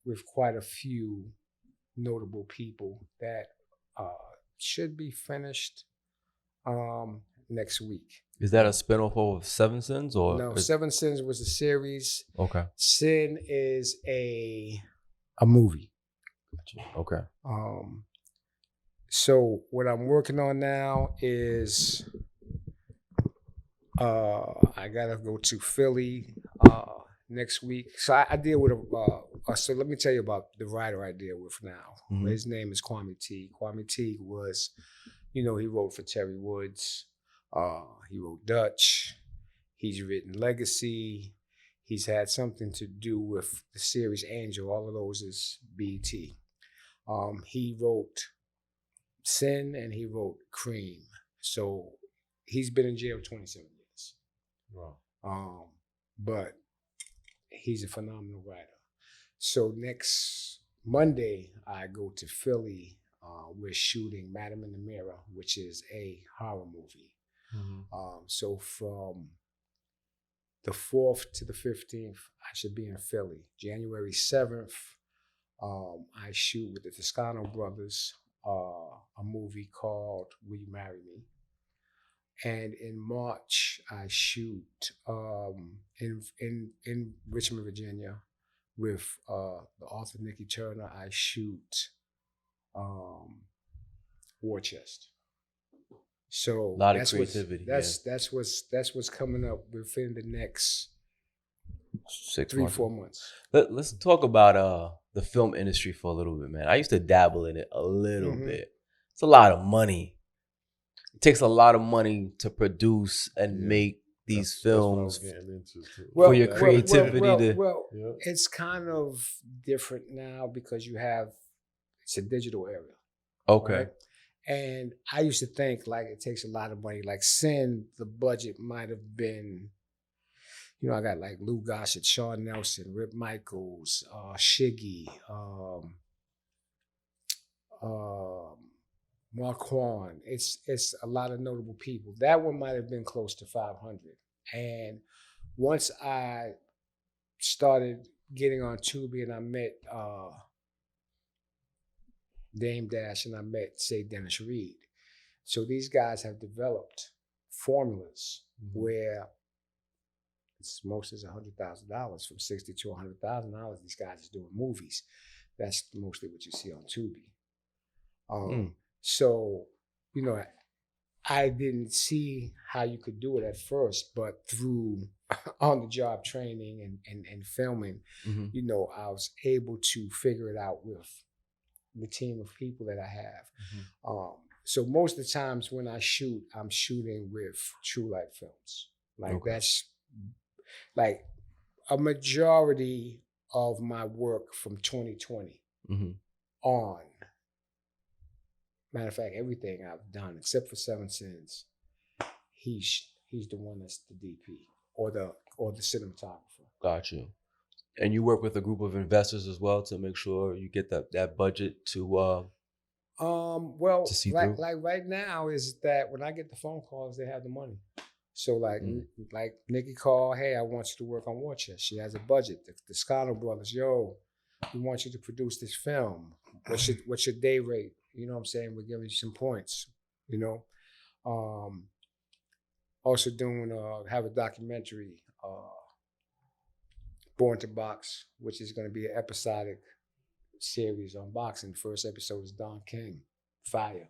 with quite a few notable people that should be finished next week.
Is that a spinoff of 7 Sins? Or
no, 7 Sins was a series.
Okay.
Sin is a movie.
Okay.
So what I'm working on now is I gotta go to Philly next week. So I deal with So let me tell you about the writer I deal with now.
Mhm.
His name is Kwame T. Kwame T was, he wrote for Terry Woods. He wrote Dutch. He's written Legacy. He's had something to do with the series Angel. All of those is BT. He wrote Sin and he wrote Cream. So he's been in jail 27 years.
Wow.
But he's a phenomenal writer. So next Monday, I go to Philly. We're shooting Madam in the Mirror, which is a horror movie.
Mm-hmm.
So from the 4th to the 15th, I should be in Philly. January 7th, I shoot with the Toscano brothers a movie called Will You Marry Me? And in March, I shoot in Richmond, Virginia, with the author Nikki Turner. I shoot War Chest. So
A lot of creativity.
That's what's coming up within the next
6
3
months.
4 months.
Let's talk about the film industry for a little bit, man. I used to dabble in it a little bit. It's a lot of money. It takes a lot of money to produce and make these films for your creativity.
It's kind of different now because it's a digital era.
Okay.
Right? And I used to think like it takes a lot of money. Like Sin, the budget might have been, I got like Lou Gossett, Sean Nelson, Rip Michaels, Shiggy, Marquand. It's a lot of notable people. That one might have been close to 500. And once I started getting on Tubi and I met Dame Dash and I met, say, Dennis Reed. So these guys have developed formulas where most is $100,000, from $60,000 to $100,000. These guys are doing movies. That's mostly what you see on Tubi. So, I didn't see how you could do it at first, but through on-the-job training and filming, I was able to figure it out with the team of people that I have. So most of the times when I shoot, I'm shooting with True Light Films. That's like a majority of my work from 2020 on. Matter of fact, everything I've done except for Seven Sins, he's the one that's the DP or the cinematographer.
Got you. And you work with a group of investors as well to make sure you get that budget to see through?
Like right now is that when I get the phone calls, they have the money. So like Nikki called, hey, I want you to work on War Chest. She has a budget. The Scotto brothers, yo, we want you to produce this film. What's your day rate? You know what I'm saying? We're giving you some points, Also have a documentary, Born to Box, which is going to be an episodic series on boxing. First episode is Don King, Fire.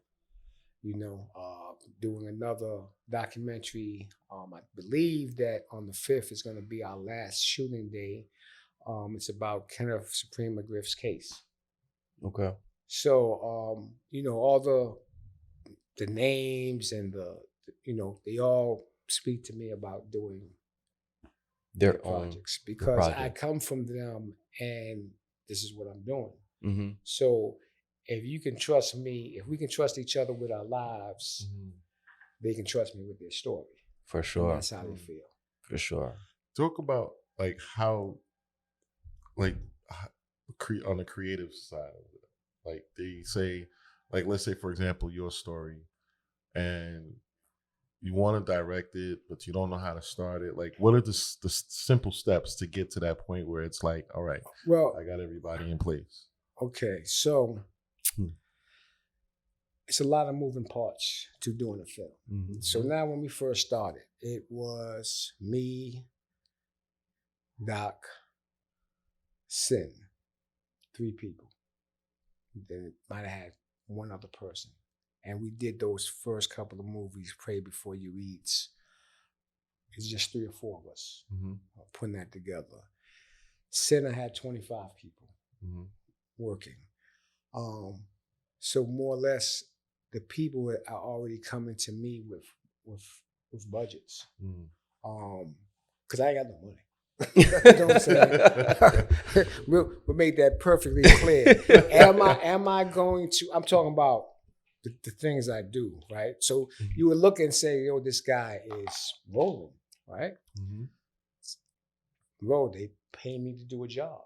Doing another documentary. I believe that on the 5th is going to be our last shooting day. It's about Kenneth Supreme McGriff's case.
Okay.
So, all the names and they all speak to me about doing
their
projects because I come from them and this is what I'm doing. So if you can trust me, if we can trust each other with our lives, they can trust me with their story.
For sure.
And that's how they feel.
For sure.
Talk about how on the creative side of it. Like they say, let's say for example, your story and you want to direct it, but you don't know how to start it. Like, what are the simple steps to get to that point where it's like, all right, well, I got everybody in place?
Okay, so it's a lot of moving parts to doing a film. So now when we first started, it was me, Doc, Sin, 3 people. Then it might have had one other person. And we did those first couple of movies, Pray Before You Eat. It's just 3 or 4 of us putting that together. Sinner had 25 people. working. So more or less, the people are already coming to me with budgets. Because I ain't got no money. You know what I'm saying? We'll make that perfectly clear. Am I going to? I'm talking about the things I do, right? So you would look and say, yo, this guy is rolling, right? Well, they pay me to do a job,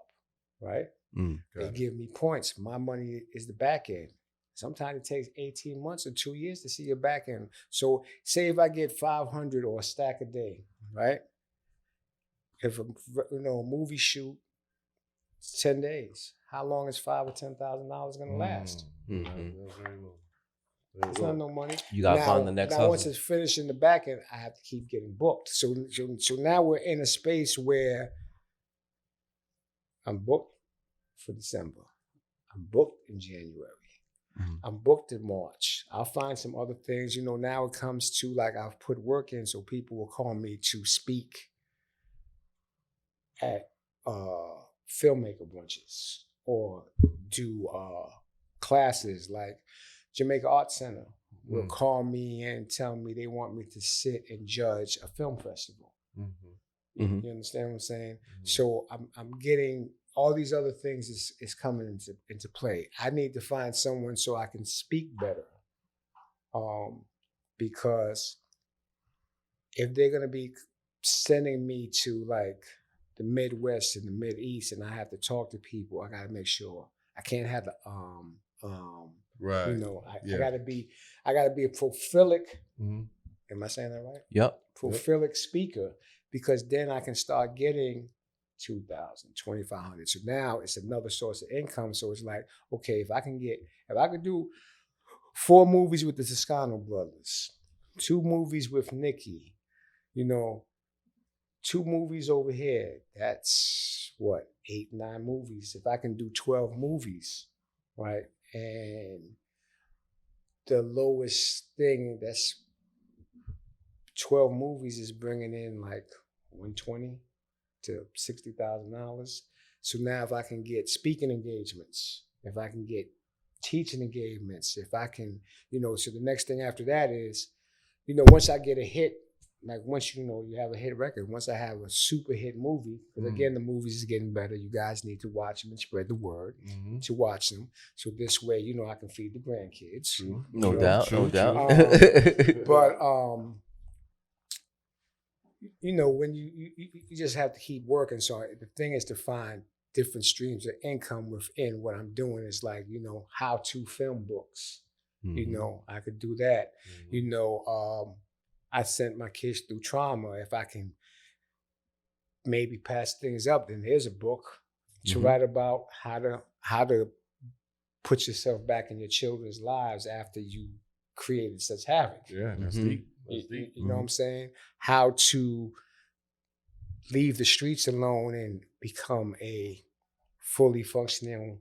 right? They give me points. My money is the back end. Sometimes it takes 18 months or 2 years to see your back end. So say if I get 500 or a stack a day, right? If a movie shoot, it's 10 days. How long is $5,000 or $10,000 going to last? It's not no money.
You got to find the next hustle.
Once it's finished in the back end, I have to keep getting booked. So now we're in a space where I'm booked for December. I'm booked in January. I'm booked in March. I'll find some other things. Now it comes to like I've put work in, so people will call me to speak at filmmaker brunches or do classes like Jamaica Art Center will call me and tell me they want me to sit and judge a film festival. You understand what I'm saying? So I'm getting all these other things is coming into play. I need to find someone so I can speak better. Because if they're gonna be sending me to like the Midwest and the Mideast and I have to talk to people, I gotta make sure I can't have the
right.
I gotta be a prolific. Am I saying that right?
Yep.
Prolific speaker, because then I can start getting 2,000, 2,500. So now it's another source of income. So it's like, okay, if I could do 4 movies with the Toscano brothers, 2 movies with Nikki, 2 movies over here, that's what, 8, 9 movies. If I can do 12 movies, right? And the lowest thing that's 12 movies is bringing in like $120,000 to $60,000. So now if I can get speaking engagements, if I can get teaching engagements, if I can, so the next thing after that is, once I get a hit, like once you have a hit record, once I have a super hit movie, because again, the movies is getting better. You guys need to watch them and spread the word to watch them. So this way, I can feed the grandkids.
No doubt.
But when you just have to keep working. So the thing is to find different streams of income within what I'm doing. Is like, how to film books. I could do that. I sent my kids through trauma. If I can maybe pass things up, then there's a book to write about how to put yourself back in your children's lives after you created such havoc.
Yeah, that's deep.
You know what I'm saying? How to leave the streets alone and become a fully functioning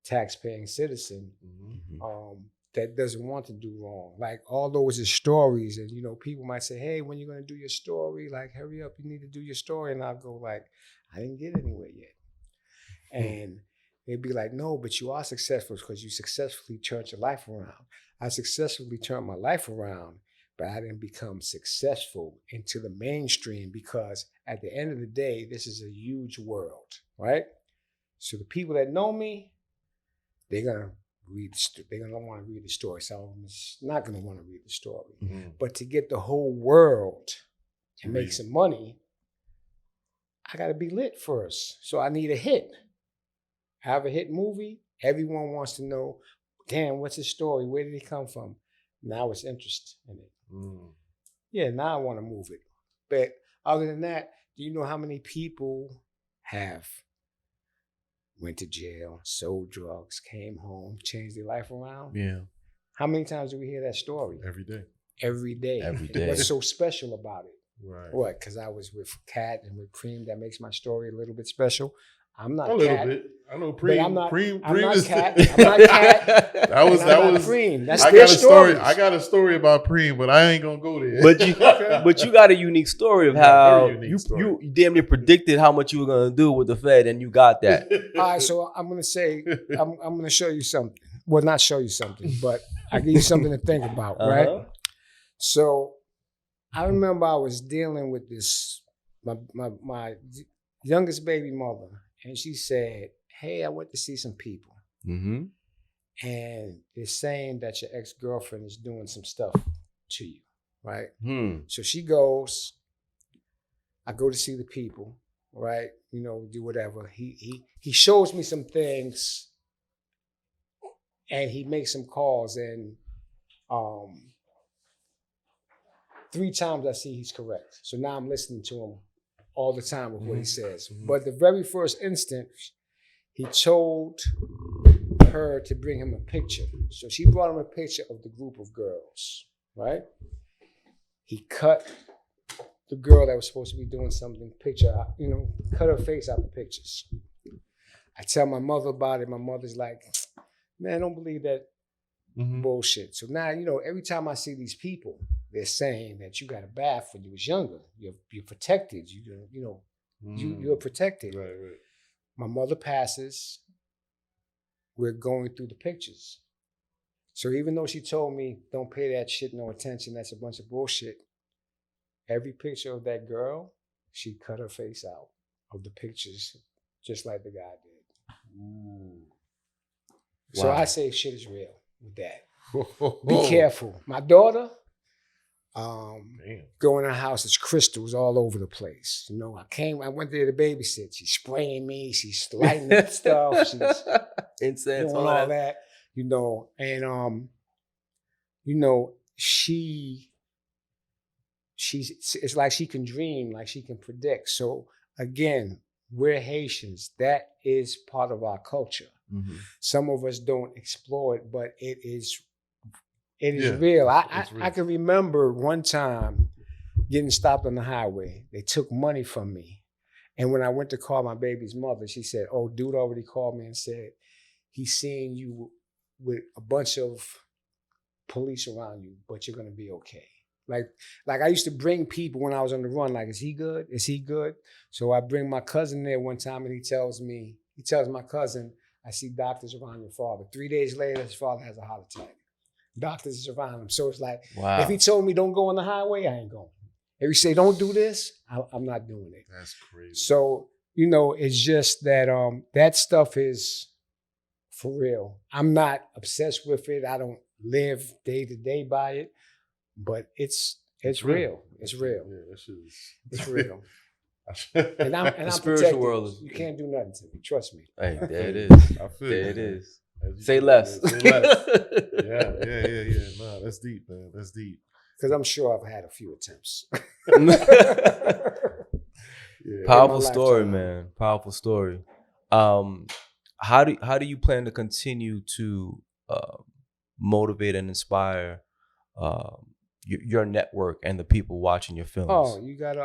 tax-paying citizen that doesn't want to do wrong. Like all those are stories, and people might say, "Hey, when you gonna do your story? Like, hurry up, you need to do your story." And I'll go like, "I didn't get anywhere yet," and they'd be like, "No, but you are successful because you successfully turned your life around." I successfully turned my life around, but I didn't become successful into the mainstream because at the end of the day, this is a huge world, right? So the people that know me, they're gonna want to read the story. So I'm not gonna want to read the story. But to get the whole world to make some money, I gotta be lit first. So I need a hit. I have a hit movie. Everyone wants to know, damn, what's his story? Where did he come from? Now it's interest in it. Yeah, now I want to move it. But other than that, do you know how many people have went to jail, sold drugs, came home, changed their life around?
Yeah.
How many times do we hear that story?
Every day.
Every day.
What's so special about it?
Right.
What? Because I was with Kat and with Cream, that makes my story a little bit special. I'm not
a little
Cat.
bit. I know
But I'm
Preem.
not.
Preem
I'm not
is
Cat. I'm not Cat.
that was
Preem. That's
I
their
got a story.
stories.
I got a story about Preem, but I ain't gonna go there.
But you got a unique story of how
story.
you damn near predicted how much you were gonna do with the Fed, and you got that.
All right, so I'm gonna say I'm gonna show you something. Well, not show you something, but I give you something to think about, right? So I remember I was dealing with this my youngest baby mother, and she said, "Hey, I went to see some people,
Mm-hmm.
and they're saying that your ex-girlfriend is doing some stuff to you, right?" So she goes. I go to see the people, right? You know, do whatever. He shows me some things, and he makes some calls, and 3 times I see he's correct. So now I'm listening to him all the time with what he says. But the very first instant, he told her to bring him a picture. So she brought him a picture of the group of girls, right? He cut the girl that was supposed to be doing something, cut her face out the pictures. I tell my mother about it. My mother's like, man, don't believe that bullshit. So now, every time I see these people, they're saying that you got a bath when you was younger. You're protected. You're protected.
Right.
My mother passes. We're going through the pictures. So even though she told me, don't pay that shit no attention, that's a bunch of bullshit. Every picture of that girl, she cut her face out of the pictures, just like the guy did.
Ooh.
So
Wow.
I say shit is real with that. Be careful. My daughter, go in her house, it's crystals all over the place. I went there to babysit. She's spraying me, she's lighting stuff, she's
incense,
doing all that, and it's like she can dream, like she can predict. So again, we're Haitians. That is part of our culture. Mm-hmm. Some of us don't explore it, but it is real. I can remember one time getting stopped on the highway. They took money from me. And when I went to call my baby's mother, she said, "Oh, dude already called me and said, he's seeing you with a bunch of police around you, but you're going to be okay." Like I used to bring people when I was on the run, like, is he good? Is he good? So I bring my cousin there one time, and he tells my cousin, "I see doctors around your father." 3 days later, his father has a heart attack. Doctors is around him. So it's like, if he told me don't go on the highway, I ain't going. If he say don't do this, I'm not doing it.
That's crazy.
So, it's just that that stuff is for real. I'm not obsessed with it. I don't live day to day by it. But it's real. It's real.
Yeah, that shit is.
It's real. And I'm
spiritual
protected.
world.
You can't do nothing to me. Trust me.
Hey, there it is.
I feel
there
you,
it
man.
is. Say less.
Say less. Yeah. No, that's deep, man. That's deep.
Because I'm sure I've had a few attempts.
Powerful story, man. Powerful story. How do you plan to continue to motivate and inspire your network and the people watching your films?
Oh, you gotta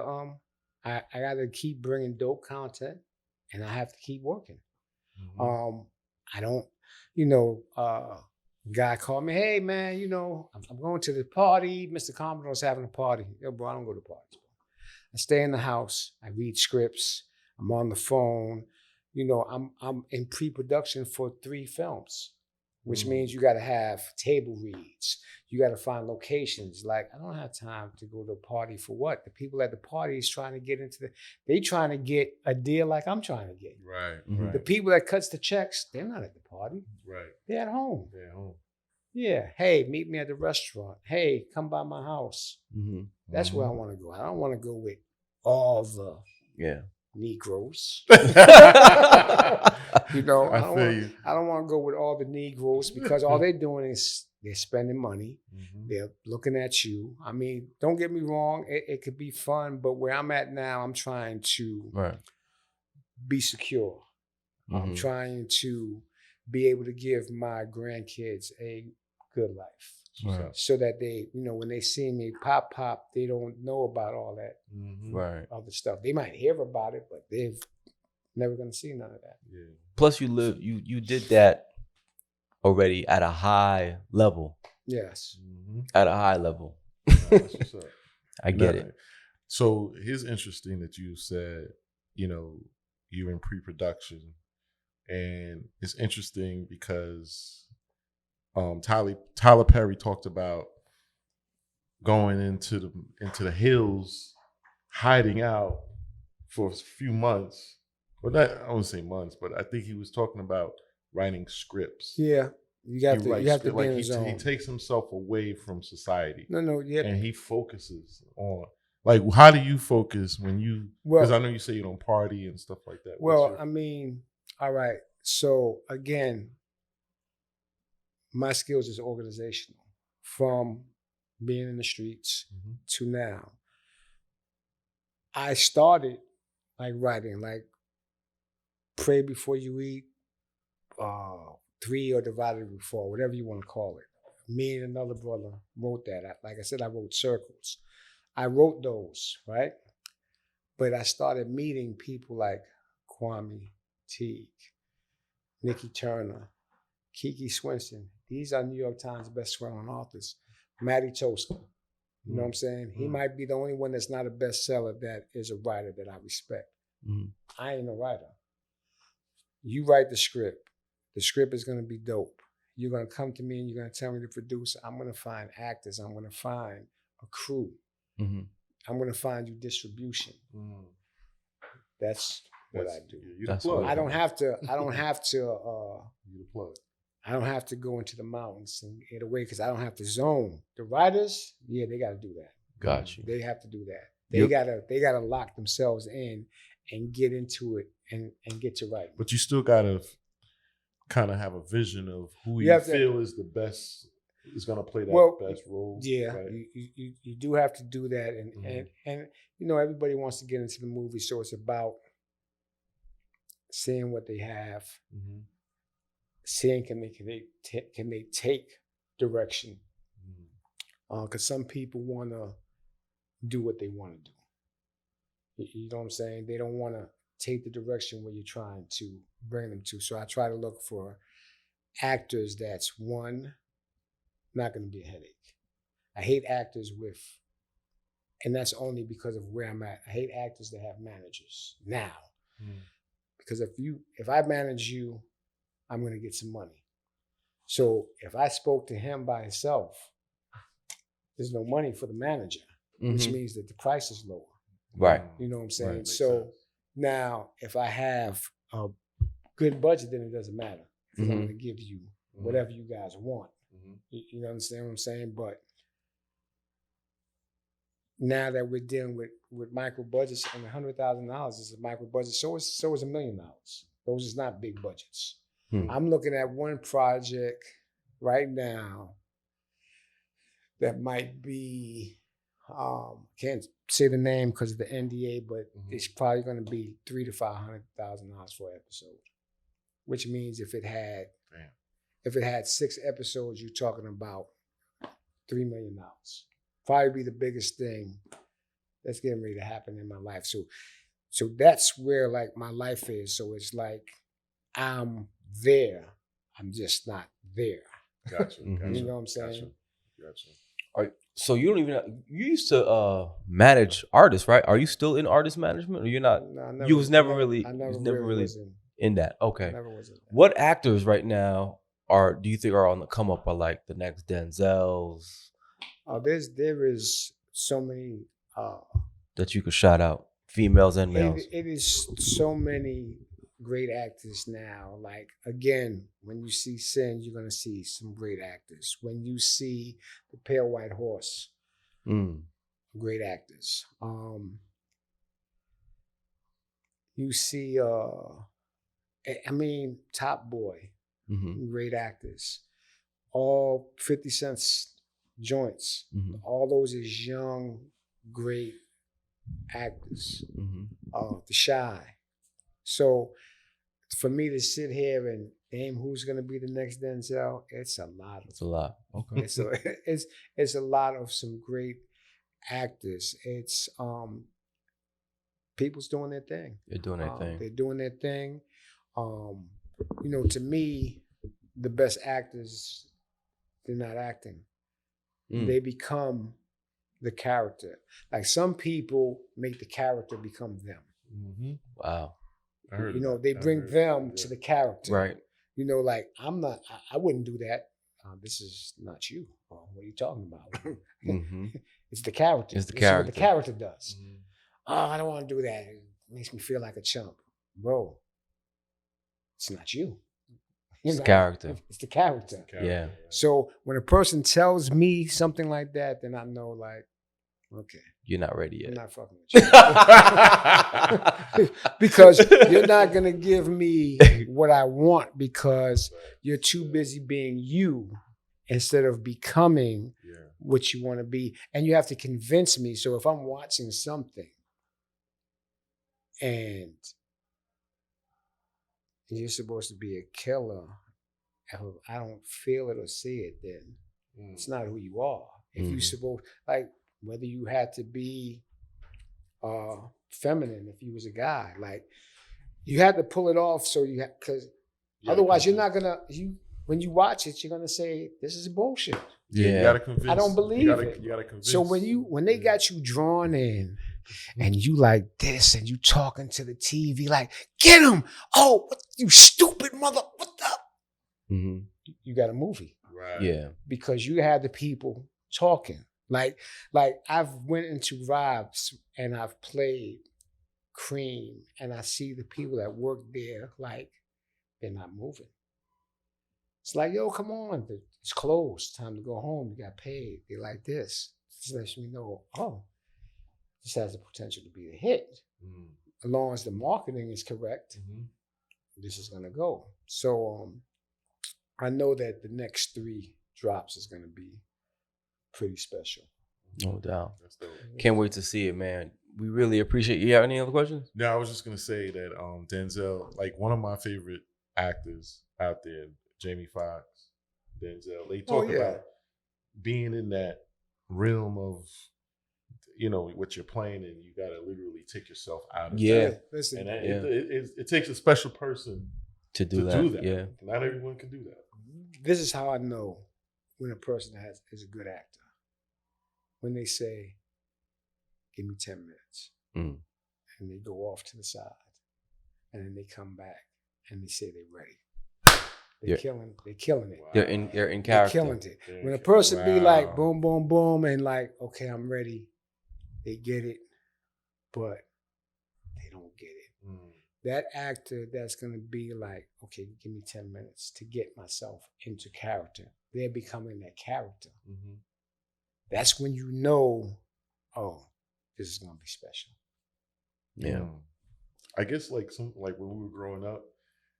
I gotta keep bringing dope content, and I have to keep working. Mm-hmm. I don't, guy called me, "Hey man, I'm going to the party. Mr. Commodore's having a party." Yo, bro, I don't go to parties, bro. I stay in the house. I read scripts. I'm on the phone. I'm in pre-production for 3 films, which means you got to have table reads. You got to find locations. Like, I don't have time to go to a party for what? The people at the party is trying to get they trying to get a deal like I'm trying to get.
Right,
Mm-hmm.
right.
The people that cuts the checks, they're not at the party.
Right.
They're at home.
They're at home.
Yeah. Hey, meet me at the restaurant. Hey, come by my house.
Mm-hmm.
That's where I want to go. I don't want to go with all the Negroes.
I
don't want to go with all the Negroes because all they're doing is they're spending money. Mm-hmm. They're looking at you. I mean, don't get me wrong. It could be fun, but where I'm at now, I'm trying to be secure. Mm-hmm. I'm trying to be able to give my grandkids a good life. Right. So that they, when they see me pop, they don't know about all that other stuff. They might hear about it, but they've Never gonna see none of that.
Yeah.
Plus, you did that already at a high level.
Yes.
Mm-hmm.
At a high level.
That's what's up.
I get it.
So here's interesting that you said, you're in pre-production, and it's interesting because Tyler Perry talked about going into the hills, hiding out for a few months. Well, not, I won't say months, but I think he was talking about writing scripts.
Yeah. You have to be in the zone.
He takes himself away from society.
No, yeah.
And he focuses on, like, how do you focus when you, because I know you say you don't party and stuff like that.
Well, all right. So again, my skills is organizational from being in the streets to now. I started like writing, like pray before you eat, 3 or divided by 4, whatever you want to call it. Me and another brother wrote that. Like I said, I wrote Circles. I wrote those, right? But I started meeting people like Kwame Teague, Nikki Turner, Kiki Swenson. These are New York Times best-selling authors. Matty Toska. You know what I'm saying? He might be the only one that's not a bestseller that is a writer that I respect. I ain't a writer. You write the script. The script is going to be dope. You're going to come to me and you're going to tell me to produce. I'm going to find actors. I'm going to find a crew. I'm going to find you distribution. That's what I do. I don't have to go into the mountains and get away because I don't have to zone. The writers, they got to do that.
Got you.
They have to do that. They gotta lock themselves in and get into it and get to writing.
But you still gotta kind of have a vision of who you feel is the best, is gonna play that best role.
Yeah, right? you do have to do that, and everybody wants to get into the movie, so it's about seeing what they have, seeing can they take direction, because some people want to do what they want to do. You know what I'm saying? They don't want to take the direction where you're trying to bring them to. So I try to look for actors that's, one, not going to be a headache. I hate actors with, and that's only because of where I'm at, I hate actors that have managers now. Because if I manage you, I'm going to get some money. So if I spoke to him by himself, there's no money for the manager, which means that the price is lower.
Right.
You know what I'm saying? Right, so now if I have a good budget, then it doesn't matter. Because I'm going to give you whatever you guys want. You understand what I'm saying? But now that we're dealing with micro budgets, and $100,000 is a micro budget, so is $1 million. Those is not big budgets. I'm looking at one project right now that might be, can't say the name because of the NDA, but it's probably going to be $300,000 to $500,000 for an episode. Which means if it had 6 episodes, you're talking about $3 million. Probably be the biggest thing that's getting ready to happen in my life. So that's where like my life is. So it's like I'm there. I'm just not there.
Gotcha.
You know what I'm saying?
Gotcha.
All right. So you used to manage artists, right? Are you still in artist management, or you're not? No, I was never really in that. Okay.
Never was in that.
What actors right now do you think are on the come up, are like the next Denzels?
There is so many
that you could shout out, females and males.
It is so many great actors now. Like, again, when you see Sin, you're gonna see some great actors. When you see The Pale White Horse, great actors. You see, Top Boy, great actors. All 50 Cent's joints, all those is young, great actors. The Shy. So for me to sit here and name who's going to be the next Denzel, it's a lot.
It's a lot. Okay.
It's a lot of some great actors. It's people's doing their thing.
They're doing their thing.
They're doing their thing. You know, to me, the best actors, they're not acting. They become the character. Like some people make the character become them.
Mm-hmm.
Wow.
You know, they bring them to the character.
Right.
You know, like I wouldn't do that. This is not you. What are you talking about? It's the character.
It's the
This
character.
is what the character does. Oh, I don't want to do that. It makes me feel like a chump. Bro, it's not you.
It's the character.
It's the character.
Yeah.
So when a person tells me something like that, then I know, like, okay,
You're not ready yet.
I'm not fucking with you. Because you're not going to give me what I want because you're too busy being you instead of becoming what you want to be. And you have to convince me. So if I'm watching something and you're supposed to be a killer, if I don't feel it or see it, then it's not who you are. If you supposed, like, whether you had to be feminine, if you was a guy, like, you had to pull it off. So you have, because otherwise you're not gonna, when you watch it, you're gonna say, this is bullshit.
Yeah, you gotta convince.
I don't believe it.
You gotta convince.
So when they got you drawn in, and you like this, and you talking to the TV like, get him! Oh, what, you stupid mother! What the? You got a movie,
right?
Yeah,
because you had the people talking. Like I've went into Rob's and I've played Cream, and I see the people that work there, like, they're not moving. It's like, yo, come on, it's closed. Time to go home. You got paid. They like this. This lets me know, oh, this has the potential to be a hit. As long as the marketing is correct, this is gonna go. So I know that the next 3 drops is gonna be pretty special.
No doubt. That's dope. Can't wait to see it, man. We really appreciate you. Have any other questions?
No, I was just gonna say that Denzel, like, one of my favorite actors out there, Jamie Foxx, Denzel, they talk about being in that realm of, you know, what you're playing, and you gotta literally take yourself out of that.
Listen,
and it takes a special person
to do that. Yeah,
not everyone can do that.
This is how I know when a person is a good actor. When they say, give me 10 minutes. And they go off to the side. And then they come back and they say they're ready. They're killing it.
Wow. They're in character.
They're killing it. When a person be like, boom, boom, boom, and like, okay, I'm ready. They get it, but they don't get it. That actor that's going to be like, okay, give me 10 minutes to get myself into character. They're becoming that character. That's when you know, oh, this is going to be special.
Yeah.
I guess like when we were growing up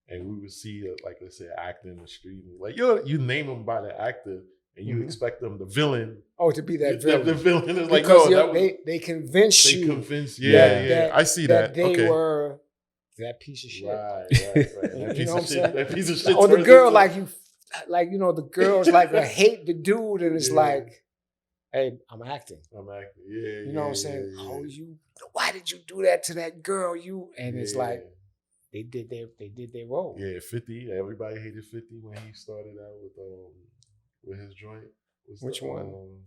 and we would see, like, let's say, an actor in the street, and like, you name them by the actor, and you expect them, the villain.
Oh, to be that villain.
The villain is like,
because
no,
they convince you.
They convince, I see that.
They were that piece of shit.
Right. That piece of shit. That piece of shit.
Or the girl, the girls like hate the dude, and it's like, hey, I'm acting.
Yeah.
You know what I'm saying? Yeah. Oh, why did you do that to that girl? And it's like, they did their role.
Yeah, 50. Everybody hated 50 when he started out with his joint.
Which one?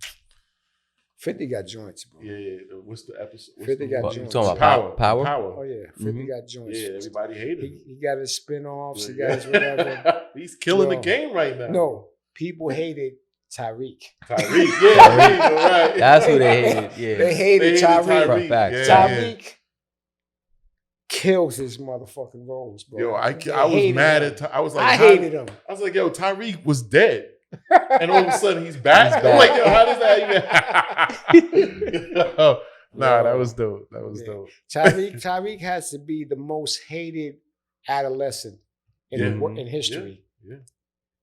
50 got joints, bro.
Yeah. What's the episode?
50 got joints.
You talking about Power?
Oh yeah, 50 got joints.
Yeah, everybody hated him.
He got his spinoffs. He got his whatever.
He's killing the game right now.
No, people hated Tyreek.
Right.
That's who they hated. Yeah,
they hated Tyreek.
Tyreek
kills his motherfucking roles, bro.
Yo, I was mad at. I was like,
I hated him.
I was like, yo, Tyreek was dead, and all of a sudden he's back. I'm like, yo, how does that even? That was dope. That was dope.
Tyreek has to be the most hated adolescent in history.
Yeah.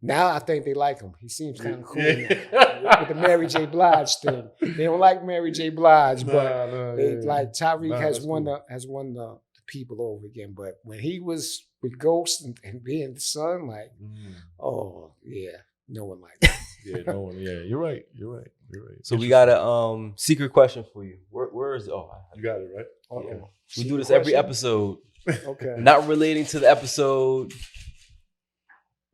Now I think they like him. He seems kind of cool with the Mary J. Blige thing. They don't like Mary J. Blige, but like Tyreek has won the people over again. But when he was with Ghost and being the son, like, oh yeah, No one liked it.
Yeah, no one. Yeah, you're right.
So we got a secret question for you. Where is it? Oh,
you got it right.
Yeah. We do this every episode.
Okay.
Not relating to the episode.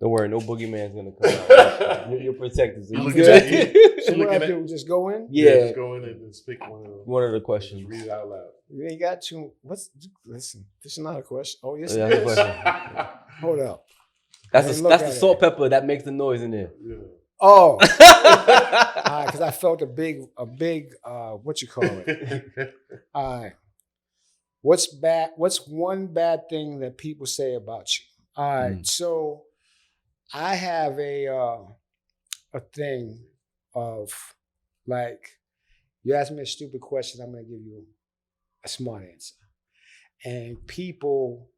Don't worry, no boogeyman's gonna come out. You're protected. So
You
So what I do? Just go in?
Yeah.
Just go in and speak
One of the questions.
Just read it out loud.
You ain't got to. Listen, this is not a question. Oh, yes,
Yeah,
it
that's a
is.
question.
Hold up.
That's
Look
the
at
salt
it.
pepper that makes the noise in there.
Yeah.
Oh, because I felt a big, what you call it? All right. What's bad? What's one bad thing that people say about you? All right. So I have a thing of like, you ask me a stupid question, I'm going to give you a smart answer. And people,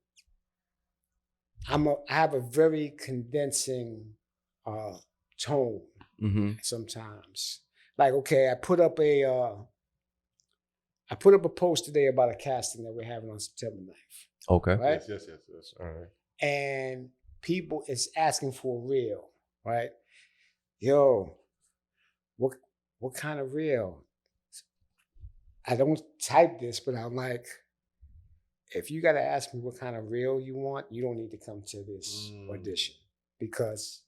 I have a very condensing tone sometimes. Like, okay, I put up a post today about a casting that we're having on September 9th.
Okay.
Right?
Yes. All right.
And people is asking for a reel, right? Yo, what kind of reel? I don't type this, but I'm like, if you got to ask me what kind of reel you want, you don't need to come to this audition, because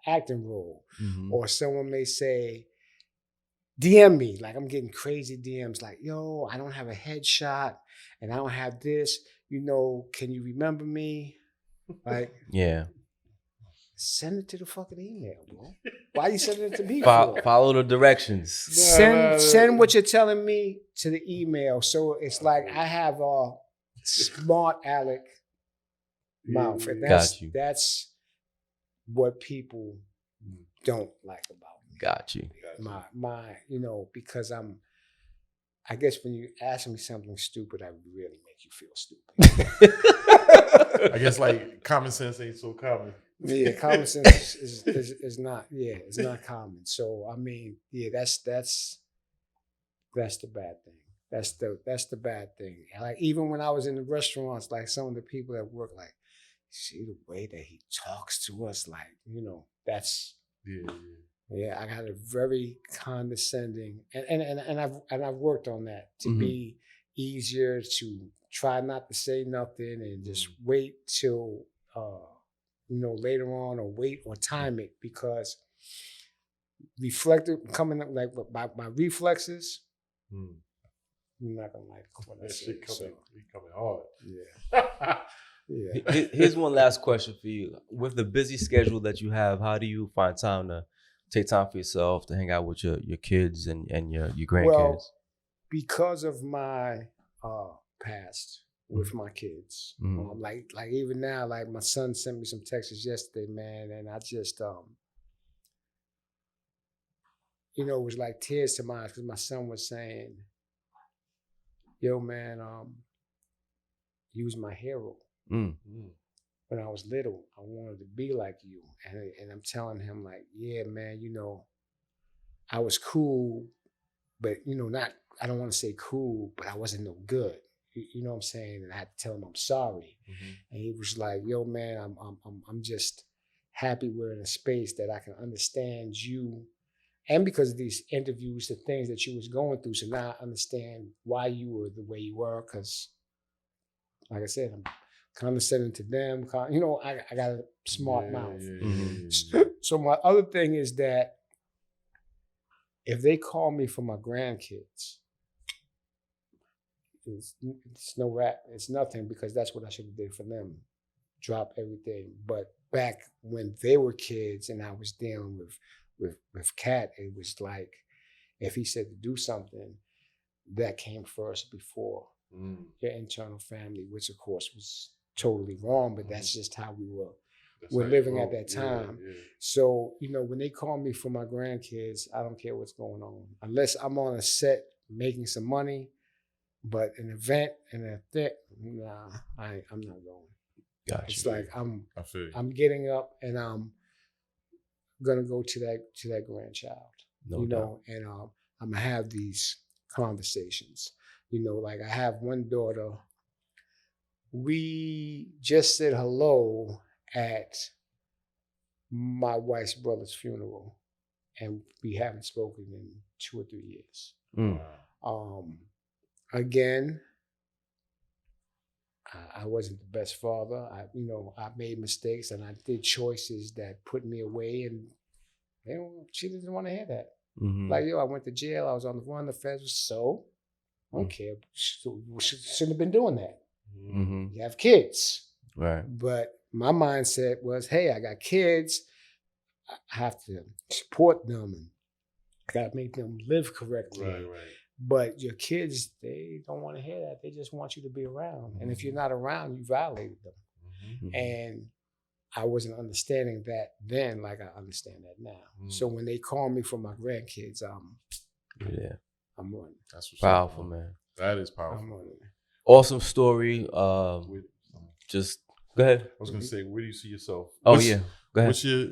acting role. Or someone may say, DM me, like I'm getting crazy DMs like, yo, I don't have a headshot and I don't have this, can you remember me? Like,
yeah.
Send it to the fucking email, bro. Why are you sending it to me?
Follow the directions.
Send what you're telling me to the email. So it's like I have a smart aleck mouth, and that's what people don't like about me.
Got you.
My because I guess when you ask me something stupid, I really make you feel stupid.
I guess like common sense ain't so common.
Yeah, common sense is not. Yeah, it's not common. So I mean, yeah, that's the bad thing. That's the bad thing. Like even when I was in the restaurants, like some of the people that work, like, see the way that he talks to us, like that's yeah. I got a very condescending, and I've worked on that to be easier, to try not to say nothing and just wait till later on, or wait or time it, because coming up like my reflexes, you're not gonna like what I say.
Coming hard.
Yeah. Yeah.
Here's one last question for you. With the busy schedule that you have, how do you find time to take time for yourself, to hang out with your kids and your grandkids?
Well, because of my past with my kids, like even now, like my son sent me some texts yesterday, man, and I just it was like tears to my eyes, because my son was saying, yo man, you was my hero. When I was little, I wanted to be like you. And I'm telling him, like, yeah, man, I was cool, but I don't want to say cool, but I wasn't no good. You know what I'm saying? And I had to tell him I'm sorry. And he was like, yo, man, I'm just happy we're in a space that I can understand you. And because of these interviews, the things that you was going through. So now I understand why you were the way you were. Because, like I said, I'm condescending to them. I got a smart mouth. So my other thing is that if they call me for my grandkids, it's no rap. It's nothing, because that's what I should have did for them. Drop everything. But back when they were kids and I was dealing with Cat, it was like, if he said to do something, that came first before your internal family, which of course was totally wrong, but that's just how we were living at that time. Yeah. So, when they call me for my grandkids, I don't care what's going on. Unless I'm on a set making some money, but an event and a thing, nah, I'm not going.
Gotcha.
It's like I'm getting up and I'm gonna go to that grandchild. No doubt. And I'm gonna have these conversations. Like I have one daughter. We just said hello at my wife's brother's funeral, and we haven't spoken in 2 or 3 years. Again, I wasn't the best father. I made mistakes and I did choices that put me away, and she didn't want to hear that. Like, I went to jail. I was on the run. The feds was so. I don't care. Shouldn't have been doing that. You have kids.
Right.
But my mindset was, hey, I got kids. I have to support them and I got to make them live correctly.
Right.
But your kids, they don't want to hear that. They just want you to be around. And if you're not around, you violated them. And I wasn't understanding that then like I understand that now. So when they call me for my grandkids, I'm running.
That's what's
powerful,
up,
man.
That is powerful.
I'm running.
Awesome story. Just go ahead.
I was going to say, where do you see yourself?
Go
What's
ahead.
your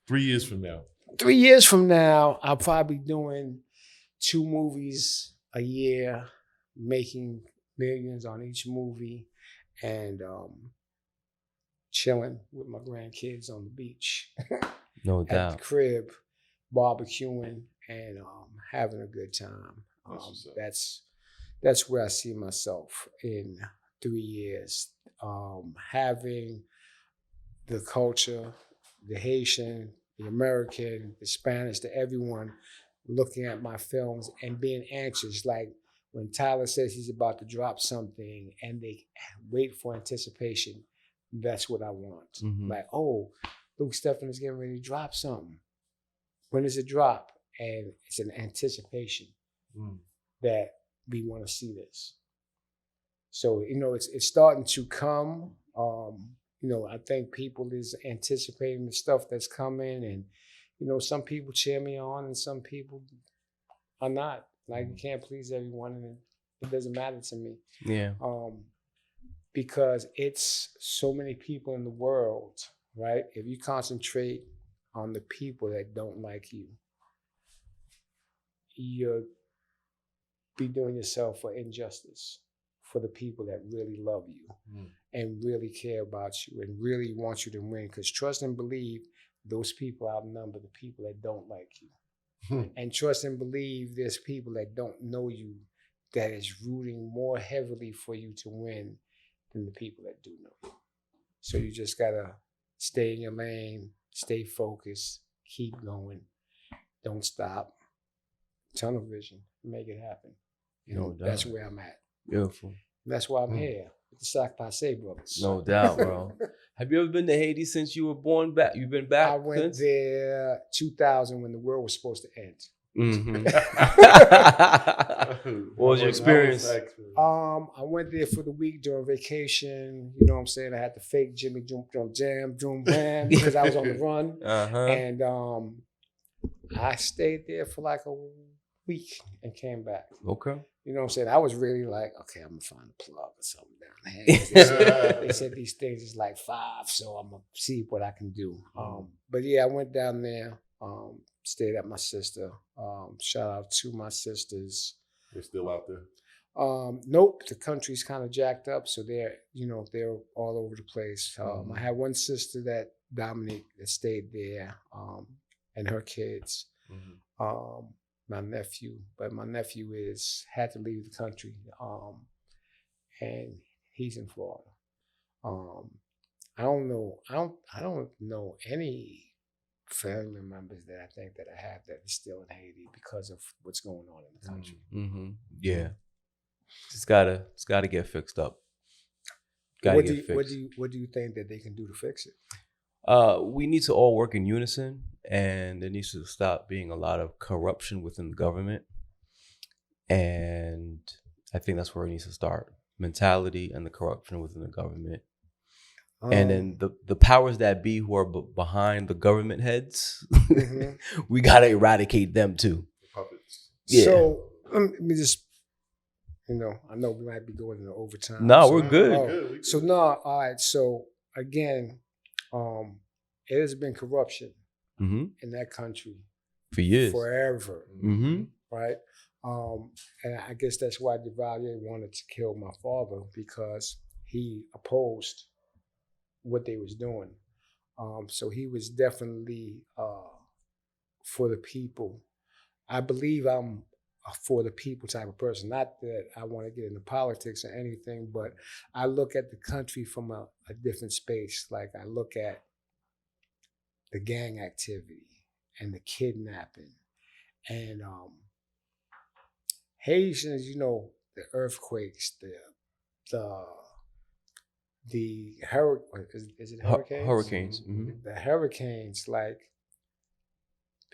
3 years from now?
3 years from now, I'll probably be doing 2 movies a year, making millions on each movie, and chilling with my grandkids on the beach.
No
at
doubt.
the crib, barbecuing and having a good time. That's where I see myself in 3 years. Having the culture, the Haitian, the American, the Spanish, the everyone looking at my films and being anxious. Like when Tyler says he's about to drop something and they wait for anticipation, that's what I want. Like, oh, Luc Stephen is getting ready to drop something. When does it drop? And it's an anticipation that we want to see this. So, it's starting to come. I think people is anticipating the stuff that's coming, and some people cheer me on and some people are not. Like, you can't please everyone, and it doesn't matter to me.
Yeah.
Because it's so many people in the world, right? If you concentrate on the people that don't like you, you'll be doing yourself an injustice for the people that really love you and really care about you and really want you to win. Because trust and believe, those people outnumber the people that don't like you. And trust and believe, there's people that don't know you that is rooting more heavily for you to win than the people that do know you. So you just gotta stay in your lane, stay focused, keep going, don't stop, tunnel vision, make it happen. That's where I'm at.
Beautiful.
And that's why I'm here with the Sac Passe brothers.
No doubt, bro. Have you ever been to Haiti since you were born back? You've been back
I went
since?
there 2000 when the world was supposed to end.
What was your experience?
I went there for the week during vacation. You know what I'm saying? I had to fake Jimmy Jump Jump Jam, Joom Bam, because I was on the run. And I stayed there for like a week and came back.
Okay.
You know what I'm saying? I was really like, okay, I'm gonna find a plug or something down there. They said these things is like 5, so I'm gonna see what I can do. But yeah, I went down there, stayed at my sister. Shout out to my sisters.
They're still out there?
Nope, the country's kind of jacked up, so they're all over the place. I had one sister, that Dominique, that stayed there, and her kids. My nephew had to leave the country, and he's in Florida. I don't know any family members that I think that I have that is still in Haiti because of what's going on in the country.
Yeah, it's gotta get fixed up.
What do you think that they can do to fix it?
We need to all work in unison, and there needs to stop being a lot of corruption within the government. And I think that's where it needs to start. Mentality and the corruption within the government. And then the powers that be who are behind the government heads, we got to eradicate them too.
The puppets.
Yeah.
So let me just, I know we might be going into overtime.
No, we're good.
All right. So again, it has been corruption in that country
for years,
forever, right? And I guess that's why Duvalier wanted to kill my father, because he opposed what they was doing. So he was definitely for the people. I believe I'm a for the people type of person. Not that I want to get into politics or anything, but I look at the country from a different space. Like I look at the gang activity and the kidnapping and Haitians, you know, the earthquakes, the hurricane, is it hurricanes?
Hurricanes.
Mm-hmm. The hurricanes, like,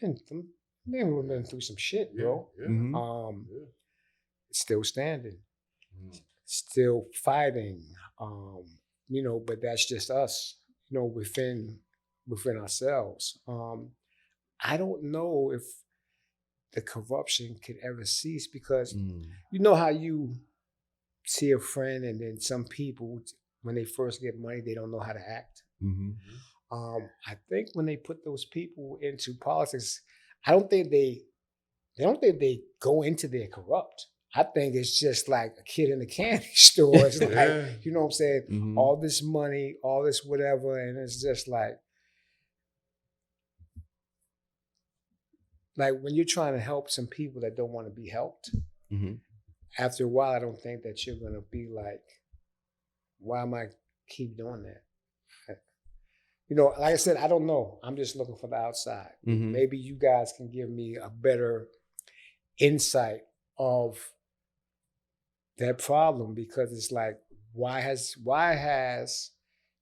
we've been through some shit, bro.
Yeah.
Mm-hmm.
Still standing, still fighting, you know, but that's just us, you know, within ourselves. I don't know if the corruption could ever cease because you know how you see a friend and then some people, when they first get money, they don't know how to act. I think when they put those people into politics, I don't think they go into their corrupt. I think it's just like a kid in a candy store. It's like, you know what I'm saying? All this money, all this whatever, and it's just like when you're trying to help some people that don't want to be helped, after a while, I don't think that you're going to be like, why am I keep doing that? You know, like I said, I don't know. I'm just looking for the outside. Maybe you guys can give me a better insight of that problem, because it's like, why has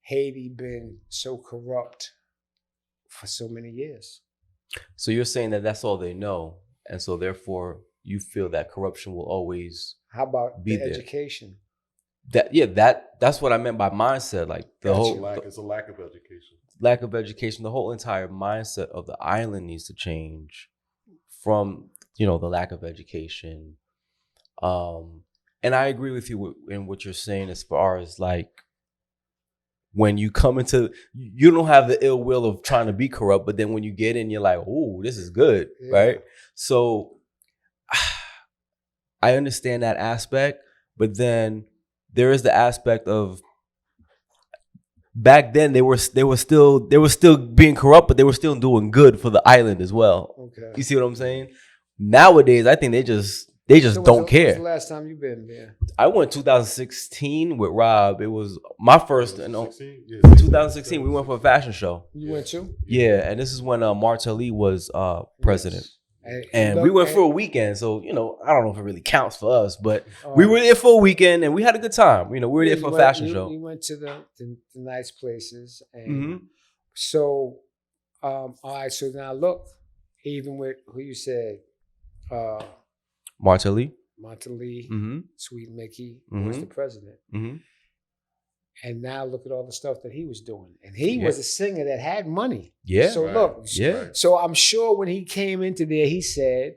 Haiti been so corrupt for so many years?
So you're saying that that's all they know, and so therefore you feel that corruption will always
How about
be
the
there.
education?
That's what I meant by mindset. Like the
it's a lack of education.
Lack of education. The whole entire mindset of the island needs to change from, you know, the lack of education. And I agree with you in what you're saying as far as like, when you come into, you don't have the ill will of trying to be corrupt, but then when you get in, you're like, oh, this is good, right? So I understand that aspect, but then there is the aspect of back then they were still being corrupt, but they were still doing good for the island as well.
Okay.
You see what I'm saying? Nowadays, I think they just don't care.
When's the last time you've been there?
I went 2016 with Rob. It was my first. 2016, we went for a fashion show.
You went too?
Yeah, and this is when Martelly was president. Yes. And we went for a weekend, so, you know, I don't know if it really counts for us, but we were there for a weekend and we had a good time. You know, we were there for a fashion show.
We went to the nice places. And so, all right, so now look, even with who you said,
Martelly,
Sweet Mickey was the president. And now look at all the stuff that he was doing. And he was a singer that had money. Yeah. So look. Yeah. So I'm sure when he came into there, he said,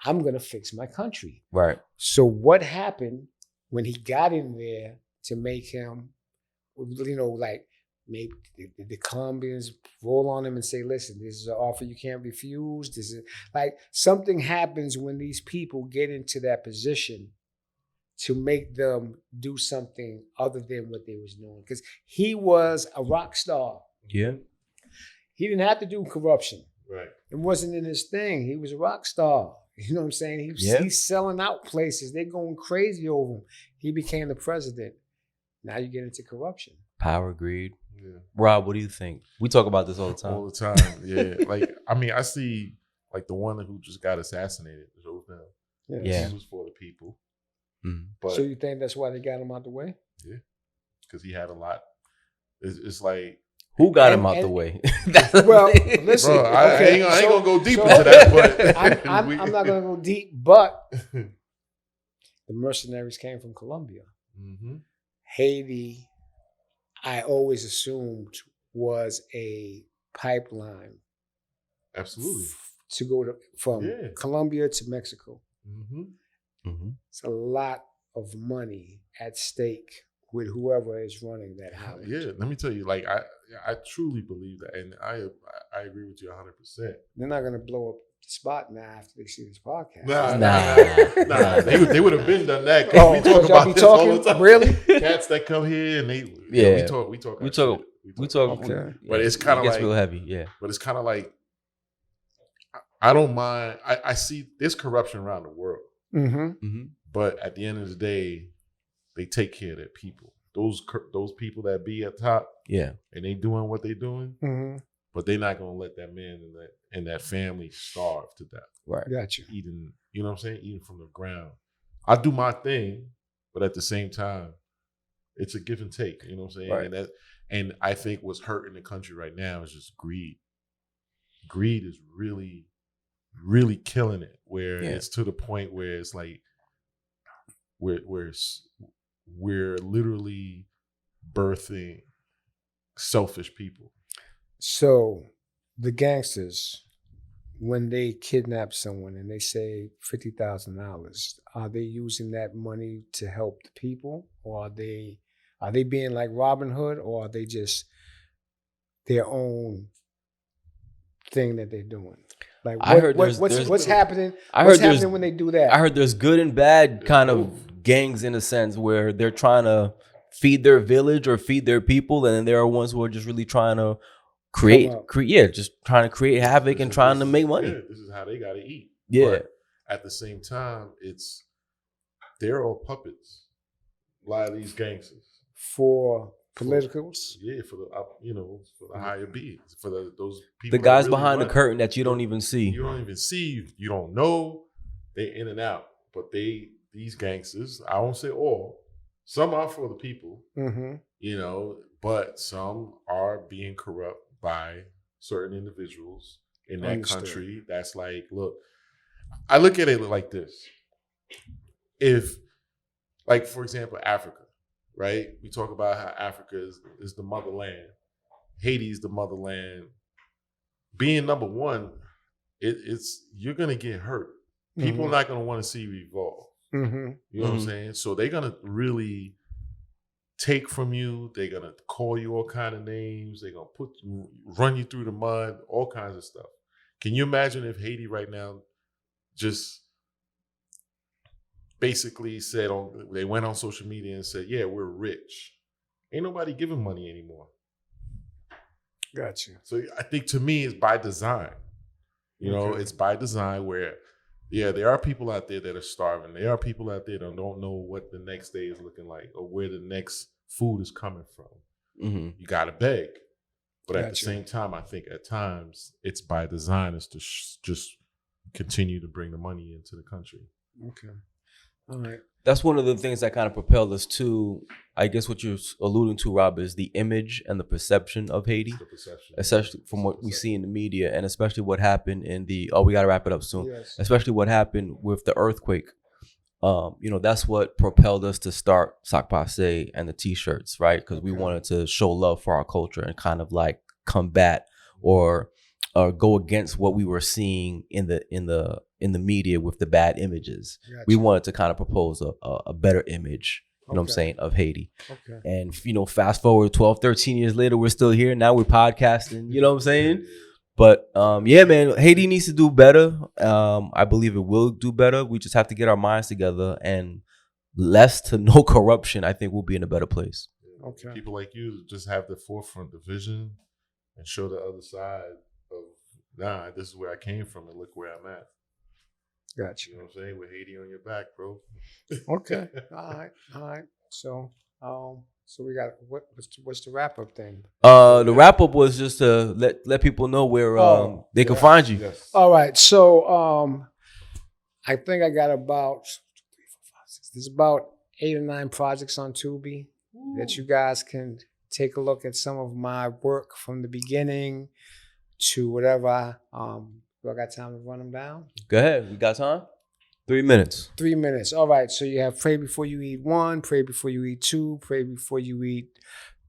I'm going to fix my country.
Right.
So what happened when he got in there to make him, you know, like maybe the Colombians roll on him and say, listen, this is an offer you can't refuse. This is like something happens when these people get into that position to make them do something other than what they was doing. Because he was a rock star.
Yeah.
He didn't have to do corruption.
Right.
It wasn't in his thing. He was a rock star. You know what I'm saying? He's selling out places. They're going crazy over him. He became the president. Now you get into corruption.
Power, greed. Yeah. Rob, what do you think? We talk about this all the time.
All the time, yeah. Like, I mean, I see like the one who just got assassinated.
Yeah.
He was for the people.
But, so you think that's why they got him out the way?
Yeah, because he had a lot. It's like,
who got him out the way?
Well, listen,
bro, I ain't gonna go deep into that. But
I'm not gonna go deep. But the mercenaries came from Colombia. Haiti, I always assumed, was a pipeline.
Absolutely.
To go from Colombia to Mexico. It's a lot of money at stake with whoever is running that house.
Yeah, let me tell you, like I truly believe that, and I agree with you 100%.
They're not gonna blow up the spot now after they see this podcast.
Nah. They would have been done that. We talk about this all the time.
Really?
Cats that come here and we talk
We talk.
Okay.
But it's kind of like
real heavy. Yeah.
But it's kind of like I don't mind. I see there's corruption around the world, but at the end of the day, they take care of their people. Those people that be at top, and they doing what they doing, but they're not gonna let that man and that family starve to death.
Right.
Gotcha.
Eating, you know what I'm saying? Eating from the ground. I do my thing, but at the same time, it's a give and take. You know what I'm saying?
Right.
And I think what's hurting the country right now is just greed. Greed is really, really killing it. Where it's to the point where it's like we're literally birthing selfish people.
So the gangsters, when they kidnap someone and they say $50,000, are they using that money to help the people, or are they being like Robin Hood, or are they just their own thing that they're doing? Like what's happening? What's happening when they do that?
I heard there's good and bad kind of gangs in a sense where they're trying to feed their village or feed their people, and then there are ones who are just really trying to just trying to create havoc and trying to make money.
Yeah, this is how they got to eat.
Yeah.
But at the same time, they're all puppets. A lot of these gangsters
for politicals.
Yeah, for the higher beings, for those people.
The guys
really
behind the curtain that you don't even see.
You don't even see. You don't know. They in and out. But these gangsters, I won't say all. Some are for the people. But some are being corrupt by certain individuals in that country. That's like, look, I look at it like this. If, like, for example, Africa, right? We talk about how Africa is the motherland. Haiti is the motherland. Being number one, you're gonna get hurt. People are not gonna want to see you evolve. You know what I'm saying? So they're gonna really take from you. They're gonna call you all kind of names. They're gonna run you through the mud, all kinds of stuff. Can you imagine if Haiti right now just basically said they went on social media and said, yeah, we're rich. Ain't nobody giving money anymore.
Gotcha.
So I think to me it's by design. It's by design where, there are people out there that are starving. There are people out there that don't know what the next day is looking like or where the next food is coming from. You got to beg. But at the same time, I think at times it's by design is to just continue to bring the money into the country.
Okay. All right.
That's one of the things that kind of propelled us to, I guess what you're alluding to, Rob, is the image and the perception of Haiti. The perception. Especially from what we see in the media, and especially what happened in we got to wrap it up soon. Yes. Especially what happened with the earthquake. That's what propelled us to start Sac Passe and the t-shirts, right? Because we wanted to show love for our culture and kind of like combat or go against what we were seeing in the media with the bad images. Gotcha. We wanted to kind of propose a better image, you know what I'm saying, of Haiti. Okay. And, fast forward 12, 13 years later, we're still here. Now we're podcasting, you know what I'm saying? But, man, Haiti needs to do better. I believe it will do better. We just have to get our minds together, and less to no corruption, I think we'll be in a better place.
Okay. People like you just have the forefront, the vision, and show the other side of, this is where I came from and look where I'm at.
Gotcha.
You know what I'm saying? With Haiti on your back, bro.
Okay. All right. So we got what's the wrap up thing?
The wrap up was just to let people know where they can find you.
Yes.
All right. So I think I got about 8 or 9 projects on Tubi that you guys can take a look at some of my work from the beginning to whatever. Do I got time to run them down?
Go ahead. We got time? 3 minutes.
3 minutes. All right. So you have Pray Before You Eat 1, Pray Before You Eat 2, Pray Before You Eat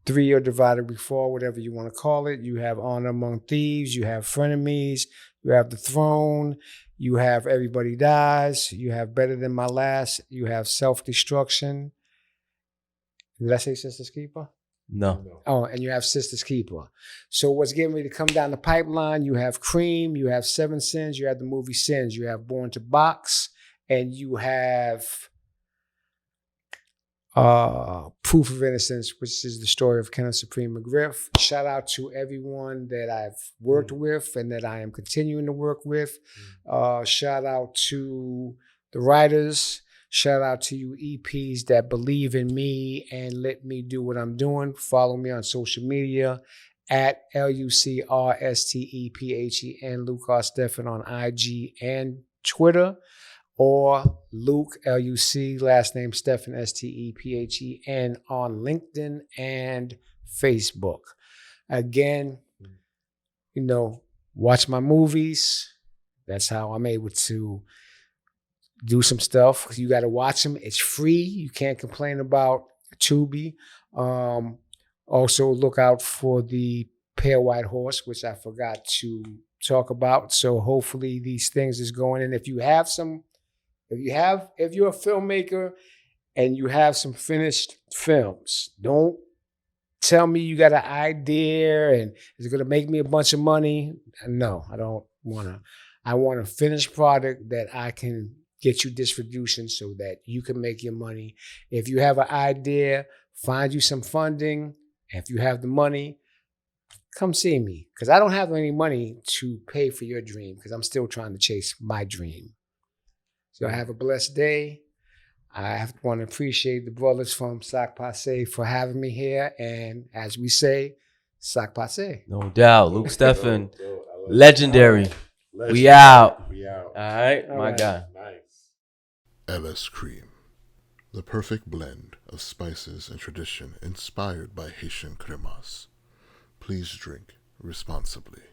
3 or Divided Before, whatever you want to call it. You have Honor Among Thieves. You have Frenemies. You have The Throne. You have Everybody Dies. You have Better Than My Last. You have Self-Destruction. Did I say Sister's Keeper?
No.
Oh, and you have Sister's Keeper. So what's getting ready to come down the pipeline, you have Cream, you have 7 Sins, you have the movie Sins, you have Born to Box, and you have Proof of Innocence, which is the story of Kenneth Supreme McGriff. Shout out to everyone that I've worked with and that I am continuing to work with. Shout out to the writers. Shout out to you EPs that believe in me and let me do what I'm doing. Follow me on social media at LucRstephen, Luc Stephen on IG and Twitter, or Luc, Luc, last name Stephen, Stephen, on LinkedIn and Facebook. Again, watch my movies. That's how I'm able to do some stuff. You got to watch them. It's free. You can't complain about Tubi. Also, look out for the Pale White Horse, which I forgot to talk about. So hopefully these things is going in. If you're a filmmaker and you have some finished films, don't tell me you got an idea and it's going to make me a bunch of money. No, I don't want to. I want a finished product that I can get you distribution so that you can make your money. If you have an idea, find you some funding. And if you have the money, come see me, because I don't have any money to pay for your dream, because I'm still trying to chase my dream. So have a blessed day. I want to appreciate the brothers from Sac Passe for having me here. And as we say, Sac Passe.
No doubt. Luc Stephen, legendary. We out. All right, my guy.
Nice.
LS Cream, the perfect blend of spices and tradition inspired by Haitian cremas. Please drink responsibly.